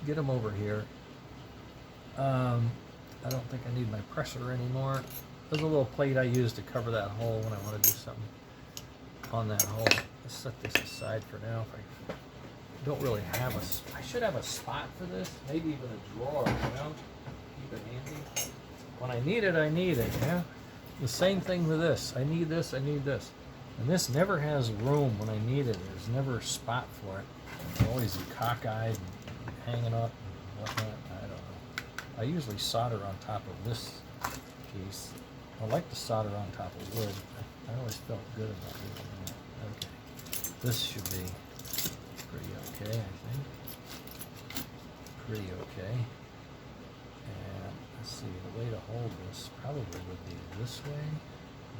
Get them over here. I don't think I need my presser anymore. There's a little plate I use to cover that hole when I want to do something on that hole. Let's set this aside for now. If I don't really have I should have a spot for this. Maybe even a drawer, you know? Keep it handy. When I need it, yeah? The same thing with this. I need this, I need this. And this never has room when I need it. There's never a spot for it. I'm always cockeyed and hanging up and whatnot. I don't know. I usually solder on top of this piece. I like to solder on top of wood. I always felt good about doing that. Okay. This should be pretty okay, I think. Pretty okay. And let's see, the way to hold this probably would be this way,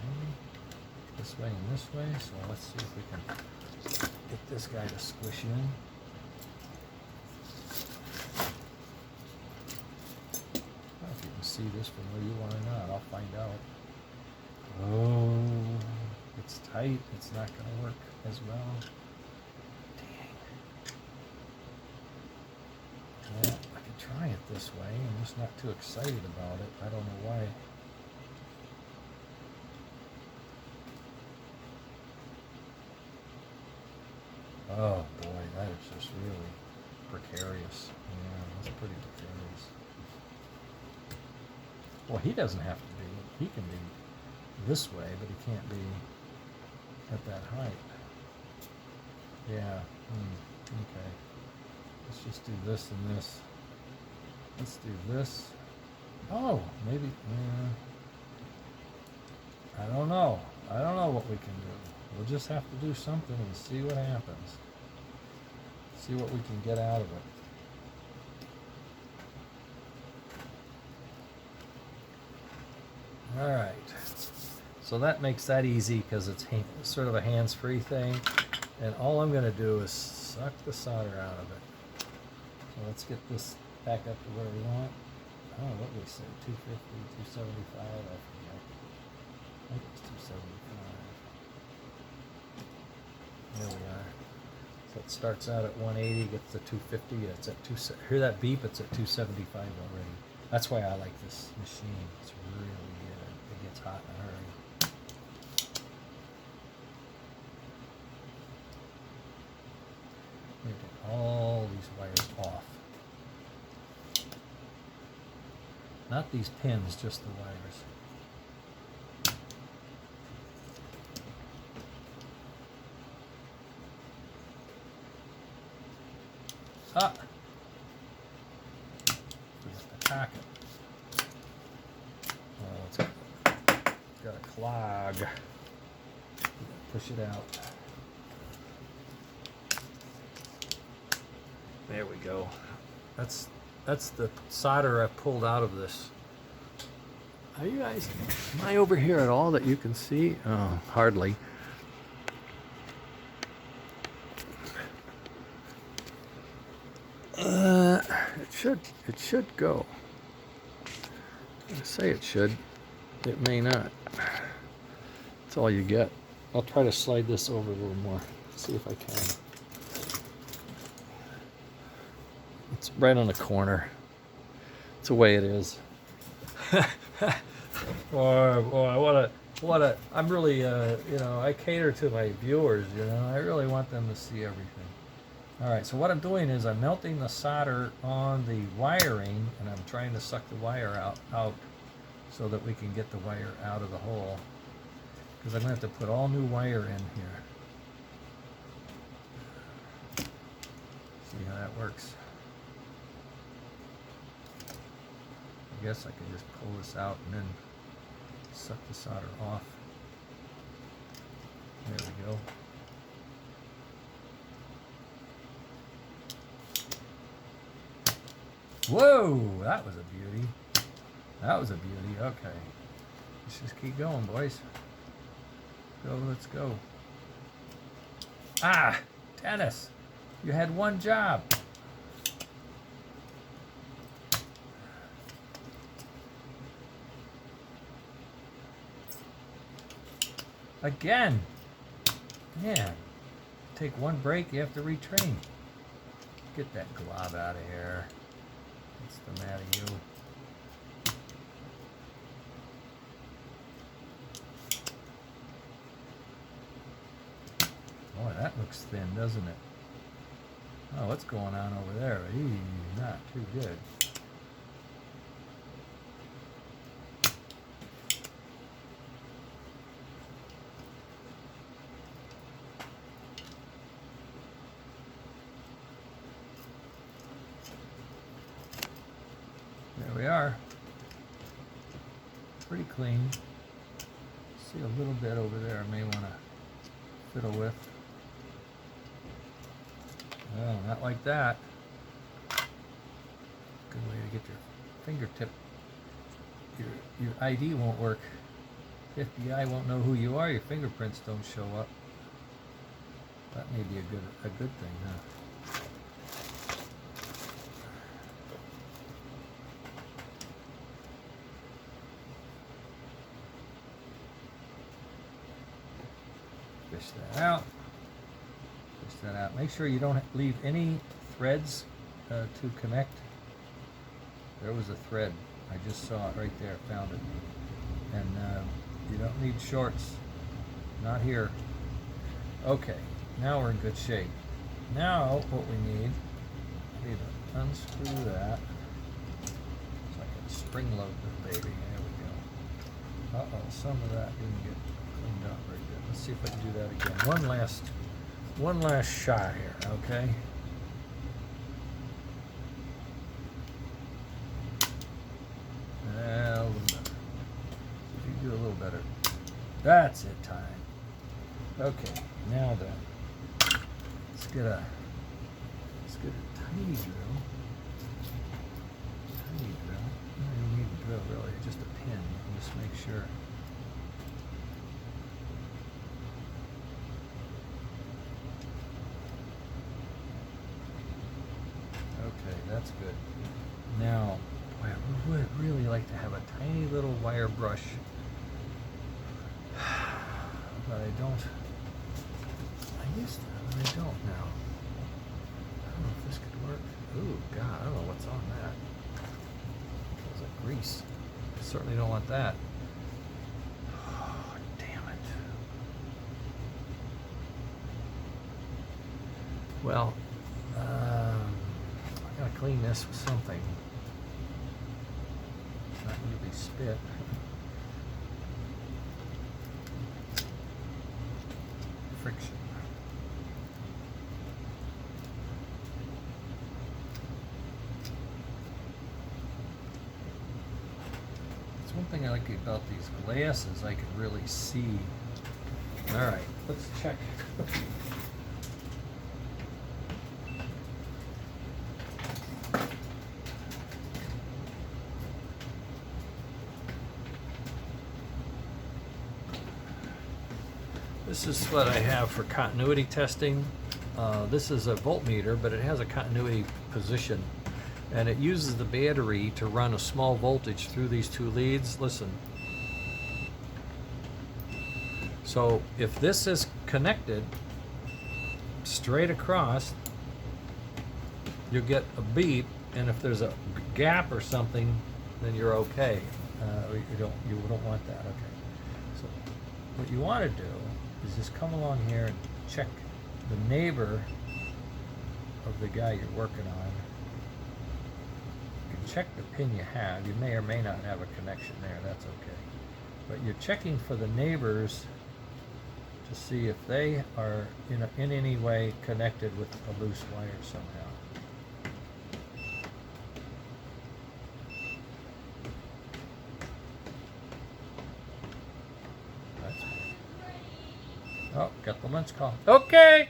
maybe. This way and this way. So let's see if we can get this guy to squish in. I don't know if you can see this from where you are or not. I'll find out. Oh, it's tight. It's not going to work as well. Dang. Well, I could try it this way. I'm just not too excited about it. I don't know why. Oh boy, that is just really precarious. Yeah, that's pretty precarious. Well, he doesn't have to be. He can be this way, but he can't be at that height. Yeah. Okay. Let's just do this and this. Let's do this. Oh, maybe. I don't know. I don't know what we can do. We'll just have to do something and see what happens. See what we can get out of it. All right. So that makes that easy because it's sort of a hands-free thing. And all I'm going to do is suck the solder out of it. So let's get this back up to where we want. Oh, what did we say? 250, 275, I forget. I think it's 275. There we are. So it starts out at 180, gets to 250. It's at 2. Hear that beep? It's at 275 already. That's why I like this machine. It's really good. It gets hot in a hurry. We get all these wires off. Not these pins, just the wires. Ah! Forgot to cock it. Oh, it's got a clog. Push it out. There we go. That's the solder I pulled out of this. Are you guys, am I over here at all that you can see? Oh, hardly. It should go. I say it should. It may not. That's all you get. I'll try to slide this over a little more. See if I can. It's right on the corner. It's the way it is. Boy, what a, I'm really, I cater to my viewers, I really want them to see everything. All right, so what I'm doing is I'm melting the solder on the wiring, and I'm trying to suck the wire out so that we can get the wire out of the hole, because I'm going to have to put all new wire in here. See how that works. I guess I can just pull this out and then suck the solder off. There we go. Whoa, that was a beauty. That was a beauty. Okay. Let's just keep going, boys. Go, let's go. Ah, Dennis, you had one job. Again. Man, take one break, you have to retrain. Get that glob out of here. What's the matter, you? Boy, that looks thin, doesn't it? Oh, what's going on over there? Eee, not too good. There we are. Pretty clean. See a little bit over there I may want to fiddle with. Oh, not like that. Good way to get your fingertip. Your ID won't work. FBI won't know who you are. Your fingerprints don't show up. That may be a good thing, huh? fish that out. Fish that out. Make sure you don't leave any threads to connect. There was a thread. I just saw it right there. Found it. And you don't need shorts. Not here. Okay. Now we're in good shape. Now what we need to unscrew that so I can spring load the baby. There we go. Uh-oh, some of that didn't get cleaned up very good. Let's see if I can do that again. One last shot here, okay? A little better. If you do a little better. That's it, time. Okay, now then. Let's get a tiny drill. Tiny drill. You don't even need a drill really, just a pin. Just make sure. Okay, that's good. Now, boy, I would really like to have a tiny little wire brush, but I don't. I used to, but I don't now. I don't know if this could work. Ooh, God, I don't know what's on that. Feels like grease. I certainly don't want that. Oh, damn it. Well, I gotta clean this with something. Not really spit. Friction. That's one thing I like about these glasses, I can really see. All right, let's check. This is what I have for continuity testing. This is a voltmeter, but it has a continuity position, and it uses the battery to run a small voltage through these two leads. Listen. So if this is connected straight across, you'll get a beep, and if there's a gap or something, then you're okay. You don't want that. Okay. So what you want to do is just come along here and check the neighbor of the guy you're working on. You can check the pin you have. You may or may not have a connection there. That's okay. But you're checking for the neighbors to see if they are in any way connected with a loose wire somehow. Oh, got the lunch call. Okay.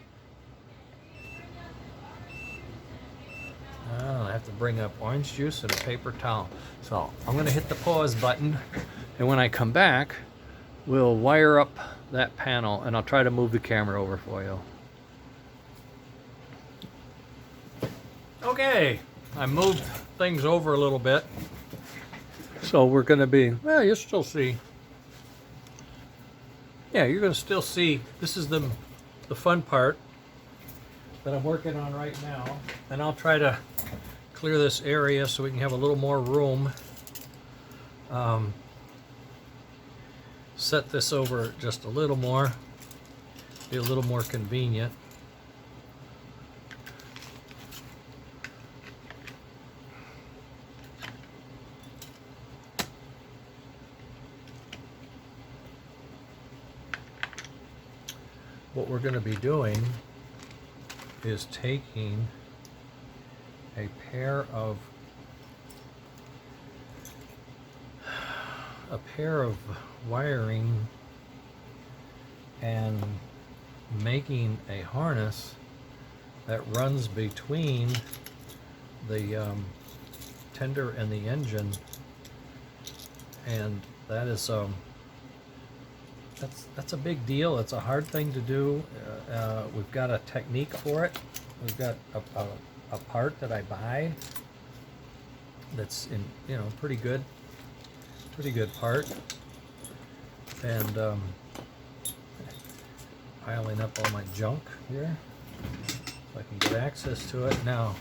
Oh, I have to bring up orange juice and a paper towel. So I'm going to hit the pause button, and when I come back, we'll wire up that panel, and I'll try to move the camera over for you. Okay, I moved things over a little bit. So we're going to be, well, you'll still see. Yeah, you're going to still see, this is the fun part that I'm working on right now. And I'll try to clear this area so we can have a little more room. Set this over just a little more, be a little more convenient. What we're going to be doing is taking a pair of wiring and making a harness that runs between the tender and the engine, and that is that's a big deal. It's a hard thing to do. We've got a technique for it. We've got a part that I buy that's in, pretty good part. And piling up all my junk here so I can get access to it. Now,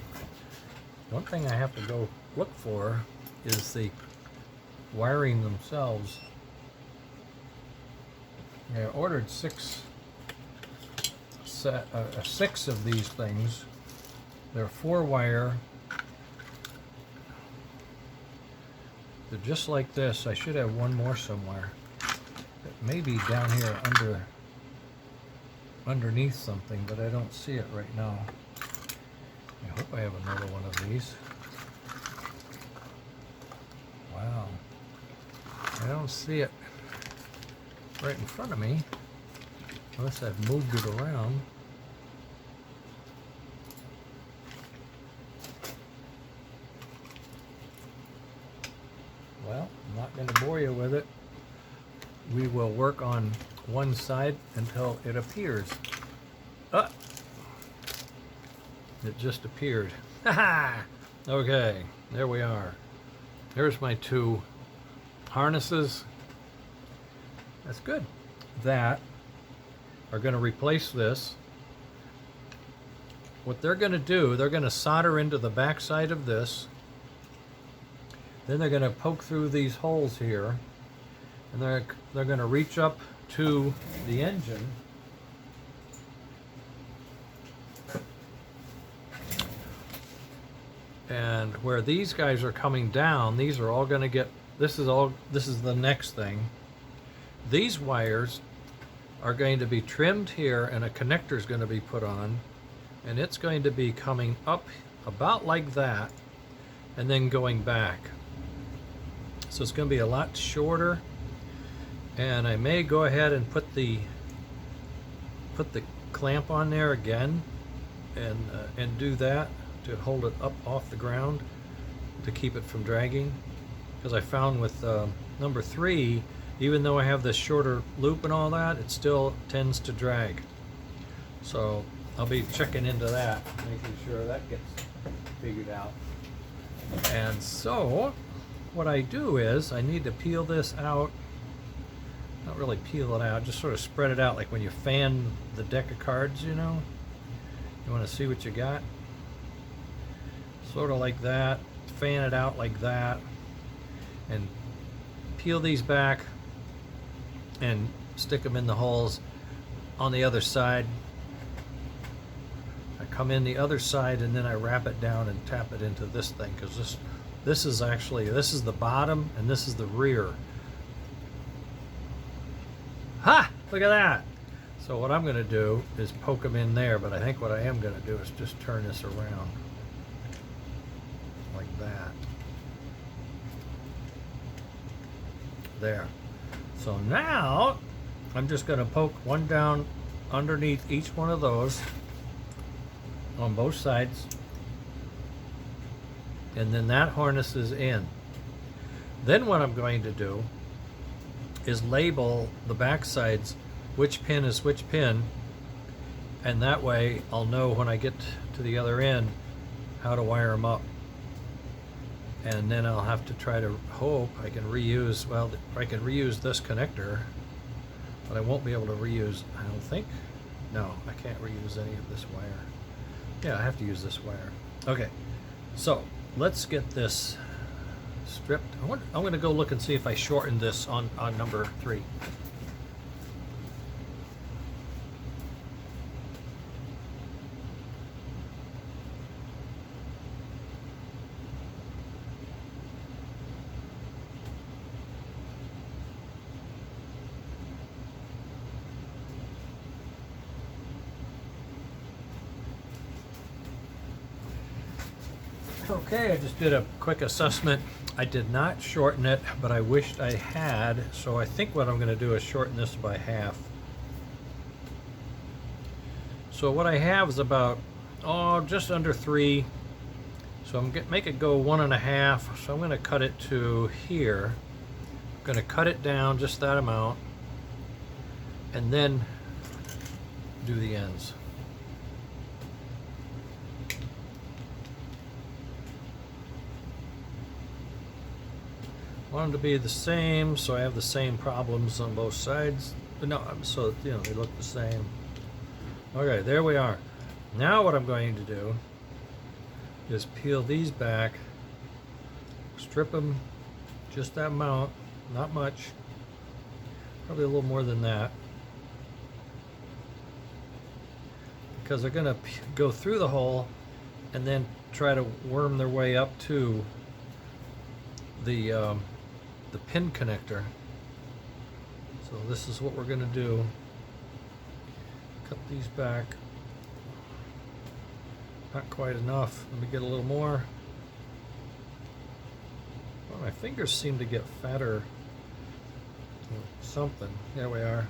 one thing I have to go look for is the wiring themselves. I ordered six of these things. They're 4-wire. They're just like this. I should have one more somewhere. It may be down here underneath something, but I don't see it right now. I hope I have another one of these. Wow. I don't see it right in front of me, unless I've moved it around. Well, I'm not going to bore you with it. We will work on one side until it appears. Ah! It just appeared. Haha! Okay, there we are. There's my 2 harnesses. That's good. That are going to replace this. What they're going to do, they're going to solder into the back side of this. Then they're going to poke through these holes here, and they're going to reach up to the engine. And where these guys are coming down, these are all going to get, this is the next thing. These wires are going to be trimmed here, and a connector is going to be put on, and it's going to be coming up about like that and then going back. So it's going to be a lot shorter, and I may go ahead and put the clamp on there again and do that to hold it up off the ground to keep it from dragging, because I found with number 3, even though I have this shorter loop and all that, it still tends to drag. So I'll be checking into that, making sure that gets figured out. And so what I do is I need to peel this out. Not really peel it out, just sort of spread it out like when you fan the deck of cards, you know. You want to see what you got? Sort of like that. Fan it out like that. And peel these back and stick them in the holes on the other side. I come in the other side and then I wrap it down and tap it into this thing, because this is the bottom and this is the rear. Ha! Look at that! So what I'm going to do is poke them in there, but I think what I am going to do is just turn this around like that. There. So now I'm just going to poke one down underneath each one of those on both sides, and then that harness is in. Then what I'm going to do is label the back sides, which pin is which pin, and that way I'll know when I get to the other end how to wire them up. And then I'll have to try to hope I can reuse, well, I can reuse this connector, but I won't be able to reuse, I don't think. No, I can't reuse any of this wire. Yeah, I have to use this wire. Okay, so let's get this stripped. I'm going to go look and see if I shortened this on number 3. Okay, I just did a quick assessment. I did not shorten it, but I wished I had, so I think what I'm going to do is shorten this by half. So what I have is about, just under 3. So I'm going to make it go 1.5, so I'm going to cut it to here. I'm going to cut it down just that amount, and then do the ends. Want them to be the same, so I have the same problems on both sides. But no, so you know they look the same. Okay, there we are. Now what I'm going to do is peel these back, strip them just that amount, not much, probably a little more than that, because they're going to go through the hole and then try to worm their way up to the pin connector. So this is what we're going to do. Cut these back. Not quite enough. Let me get a little more. Well, my fingers seem to get fatter. Something. There we are.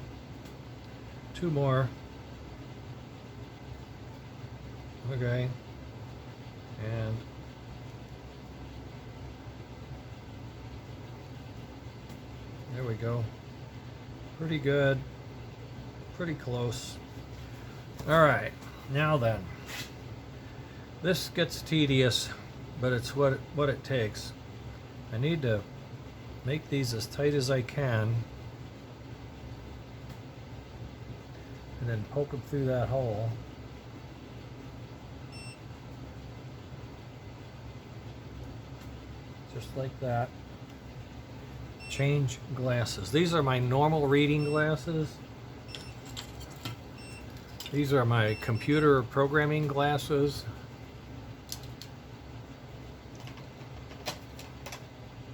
2 more. Okay. And there we go. Pretty good. Pretty close. All right. Now then. This gets tedious, but it's what it takes. I need to make these as tight as I can and then poke them through that hole. Just like that. Change glasses. These are my normal reading glasses. These are my computer programming glasses.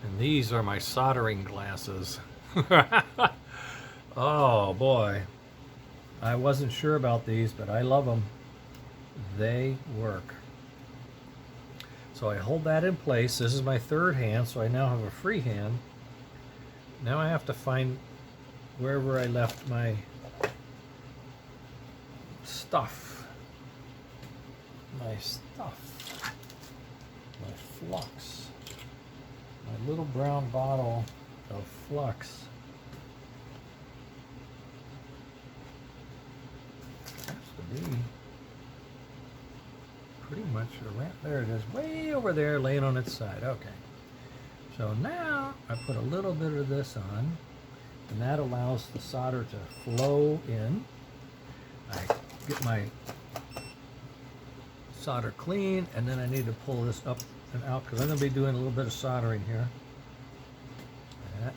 And these are my soldering glasses. Oh boy. I wasn't sure about these, but I love them. They work. So I hold that in place. This is my third hand, so I now have a free hand. Now I have to find wherever I left my stuff. My flux. My little brown bottle of flux. Has to be pretty much around there. It is, way over there, laying on its side. Okay. So now I put a little bit of this on, and that allows the solder to flow in. I get my solder clean, and then I need to pull this up and out because I'm going to be doing a little bit of soldering here.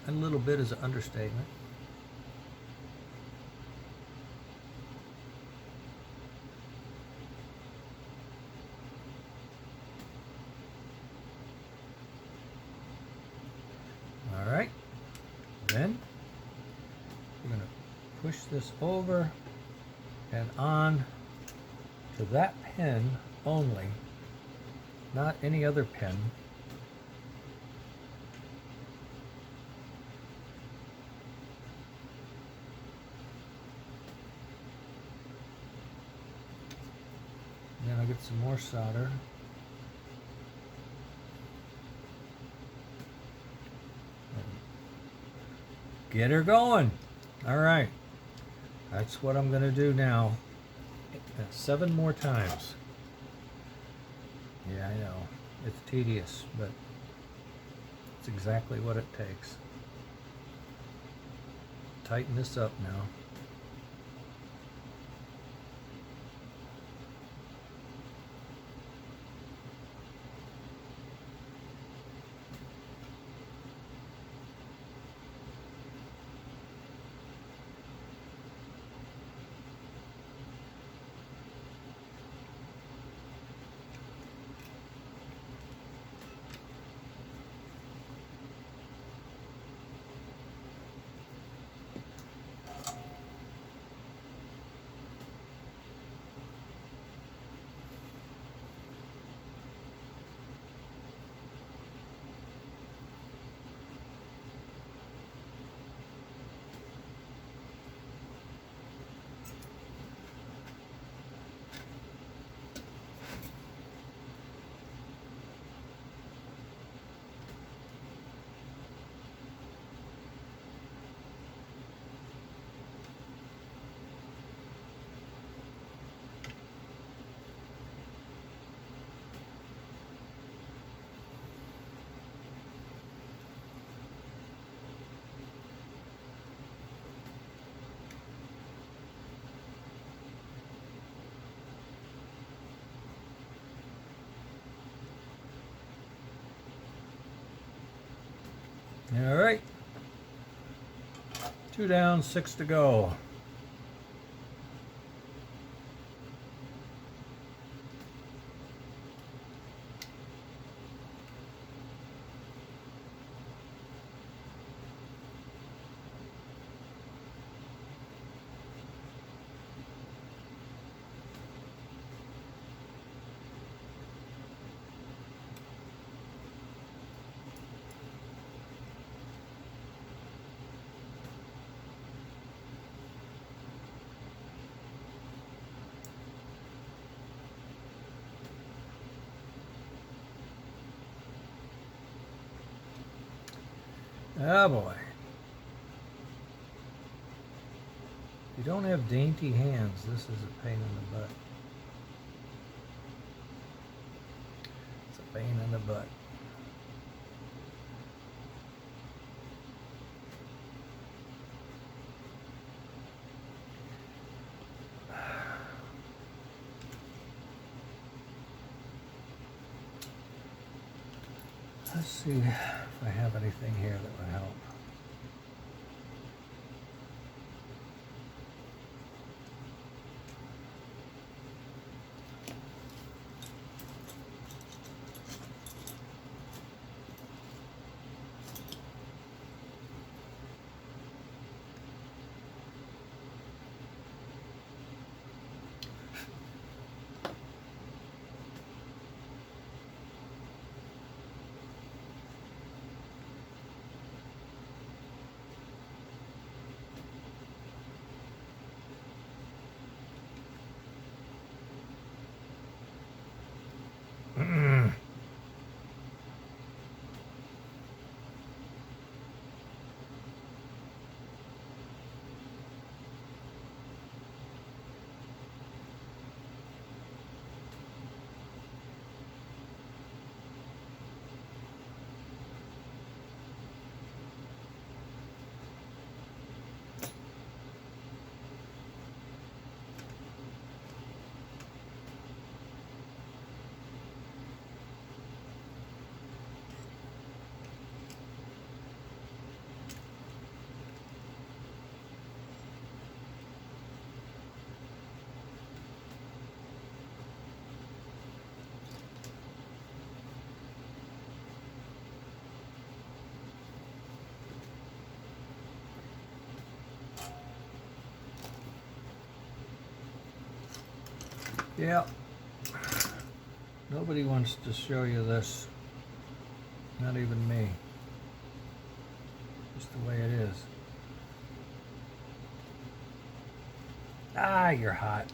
A little bit is an understatement. All right, then I'm going to push this over and on to that pin only, not any other pin. And then I'll get some more solder. Get her going. All right. That's what I'm going to do now. 7 more times. Yeah, I know. It's tedious, but it's exactly what it takes. Tighten this up now. All right. 2 down, 6 to go. Oh boy. If you don't have dainty hands, this is a pain in the butt. It's a pain in the butt. Let's see if I have anything here that would help. Yeah, nobody wants to show you this, not even me, just the way it is. Ah, you're hot.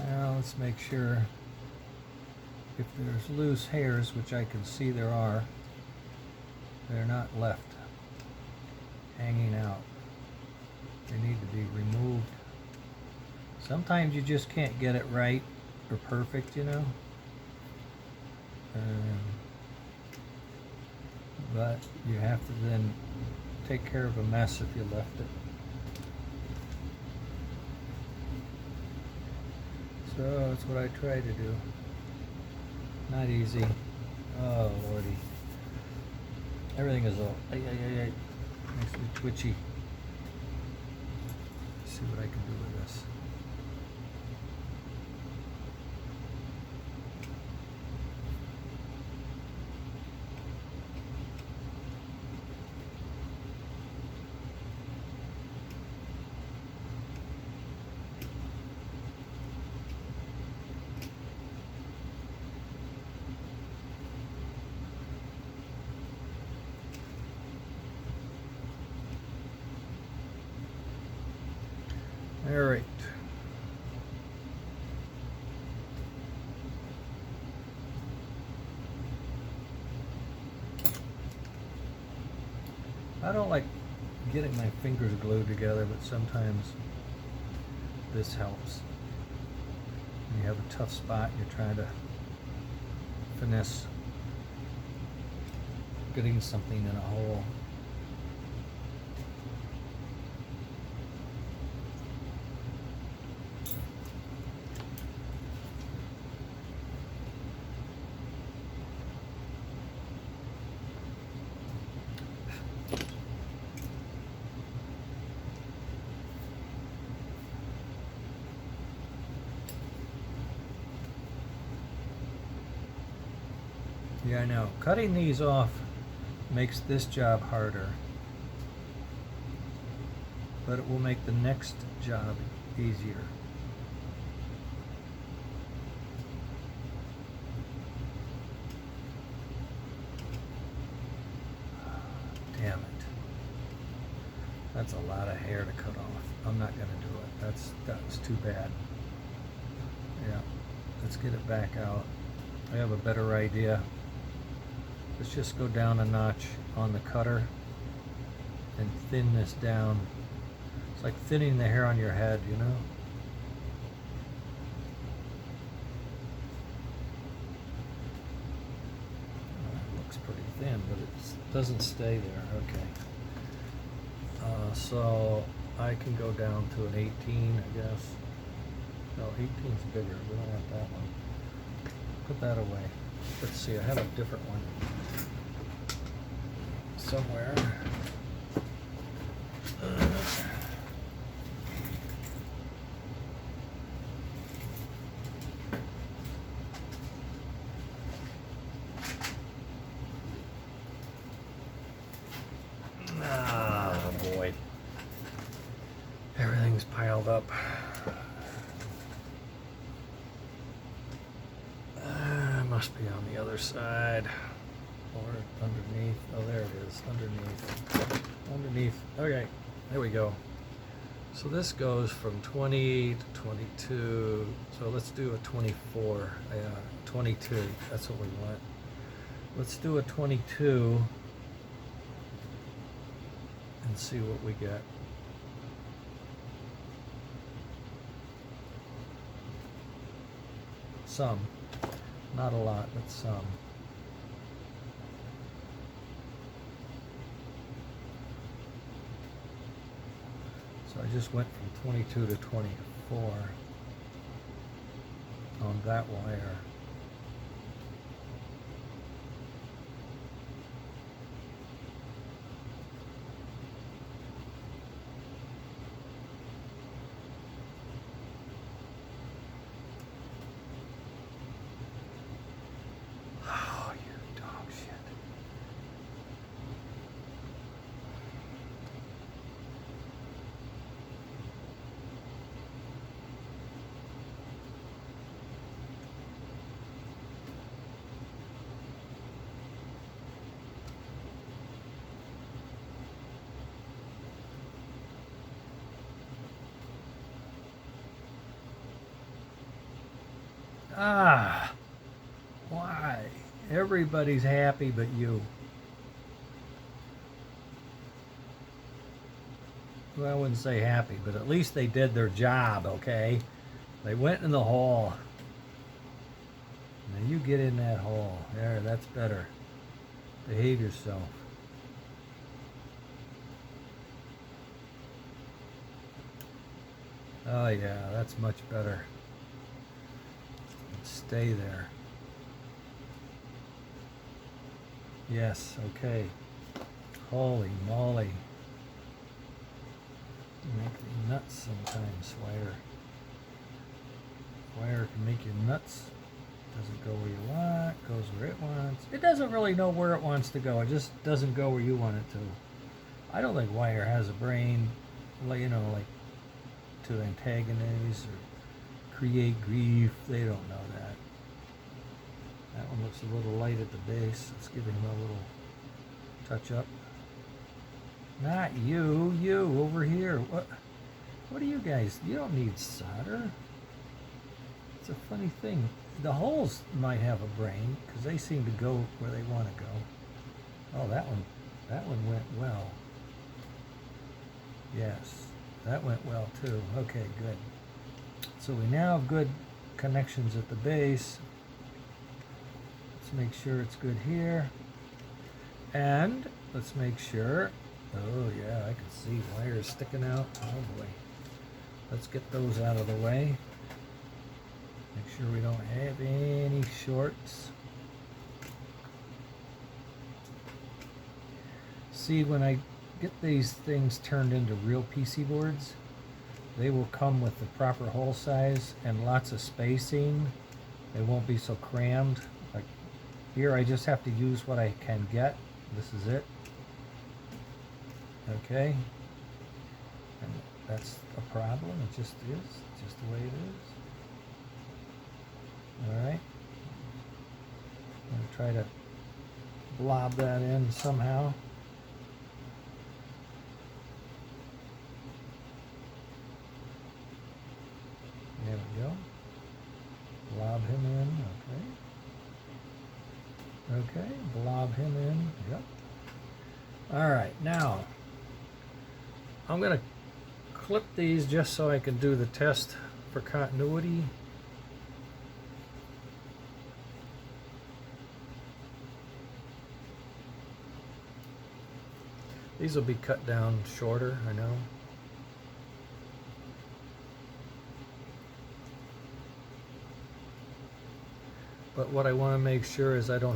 Now let's make sure if there's loose hairs, which I can see there are, they're not left hanging out. They need to be removed. Sometimes you just can't get it right or perfect, you know. But you have to then take care of a mess if you left it. So that's what I try to do. Not easy. Oh lordy. Everything is all makes me twitchy. Let's see what I can do with this. All right. I don't like getting my fingers glued together, but sometimes this helps. When you have a tough spot, you're trying to finesse getting something in a hole. Yeah, I know. Cutting these off makes this job harder, but it will make the next job easier. Damn it. That's a lot of hair to cut off. I'm not going to do it. That was too bad. Yeah, let's get it back out. I have a better idea. Let's just go down a notch on the cutter and thin this down. It's like thinning the hair on your head, you know? It looks pretty thin, but it doesn't stay there. Okay. So I can go down to an 18, I guess. No, 18's bigger. We don't want that one. Put that away. Let's see, I have a different one somewhere. Ah, boy. Everything's piled up. Must be on the other side or underneath. Oh, there it is. Underneath. Okay, there we go. So this goes from 20 to 22. So let's do a 24. 22. That's what we want. Let's do a 22 and see what we get. Some. Not a lot, but some. So I just went from 22 to 24 on that wire. Ah, why? Everybody's happy but you. Well, I wouldn't say happy, but at least they did their job, okay? They went in the hole. Now you get in that hole. There, that's better. Behave yourself. Oh yeah, that's much better. Stay there. Yes, okay. Holy moly. You make me nuts sometimes, wire. Wire can make you nuts. Doesn't go where you want, goes where it wants. It doesn't really know where it wants to go. It just doesn't go where you want it to. I don't think wire has a brain, you know, like to antagonize or create grief. They don't know that. That one looks a little light at the base. Let's give him a little touch up. Not you, you over here. What? What do you guys, you don't need solder. It's a funny thing. The holes might have a brain because they seem to go where they want to go. Oh, that one went well. Yes, that went well too. Okay, good. So we now have good connections at the base. Let's make sure it's good here. And let's make sure, oh yeah, I can see wires sticking out. Oh boy. Let's get those out of the way. Make sure we don't have any shorts. See, when I get these things turned into real PC boards, they will come with the proper hole size and lots of spacing. They won't be so crammed. Like here, I just have to use what I can get. This is it. Okay. And that's a problem. It just is. Just the way it is. Alright. I'm going to try to blob that in somehow. There we go. Blob him in. Okay. Okay. Blob him in. Yep. Alright. Now, I'm going to clip these just so I can do the test for continuity. These will be cut down shorter, I know. But what I want to make sure is I don't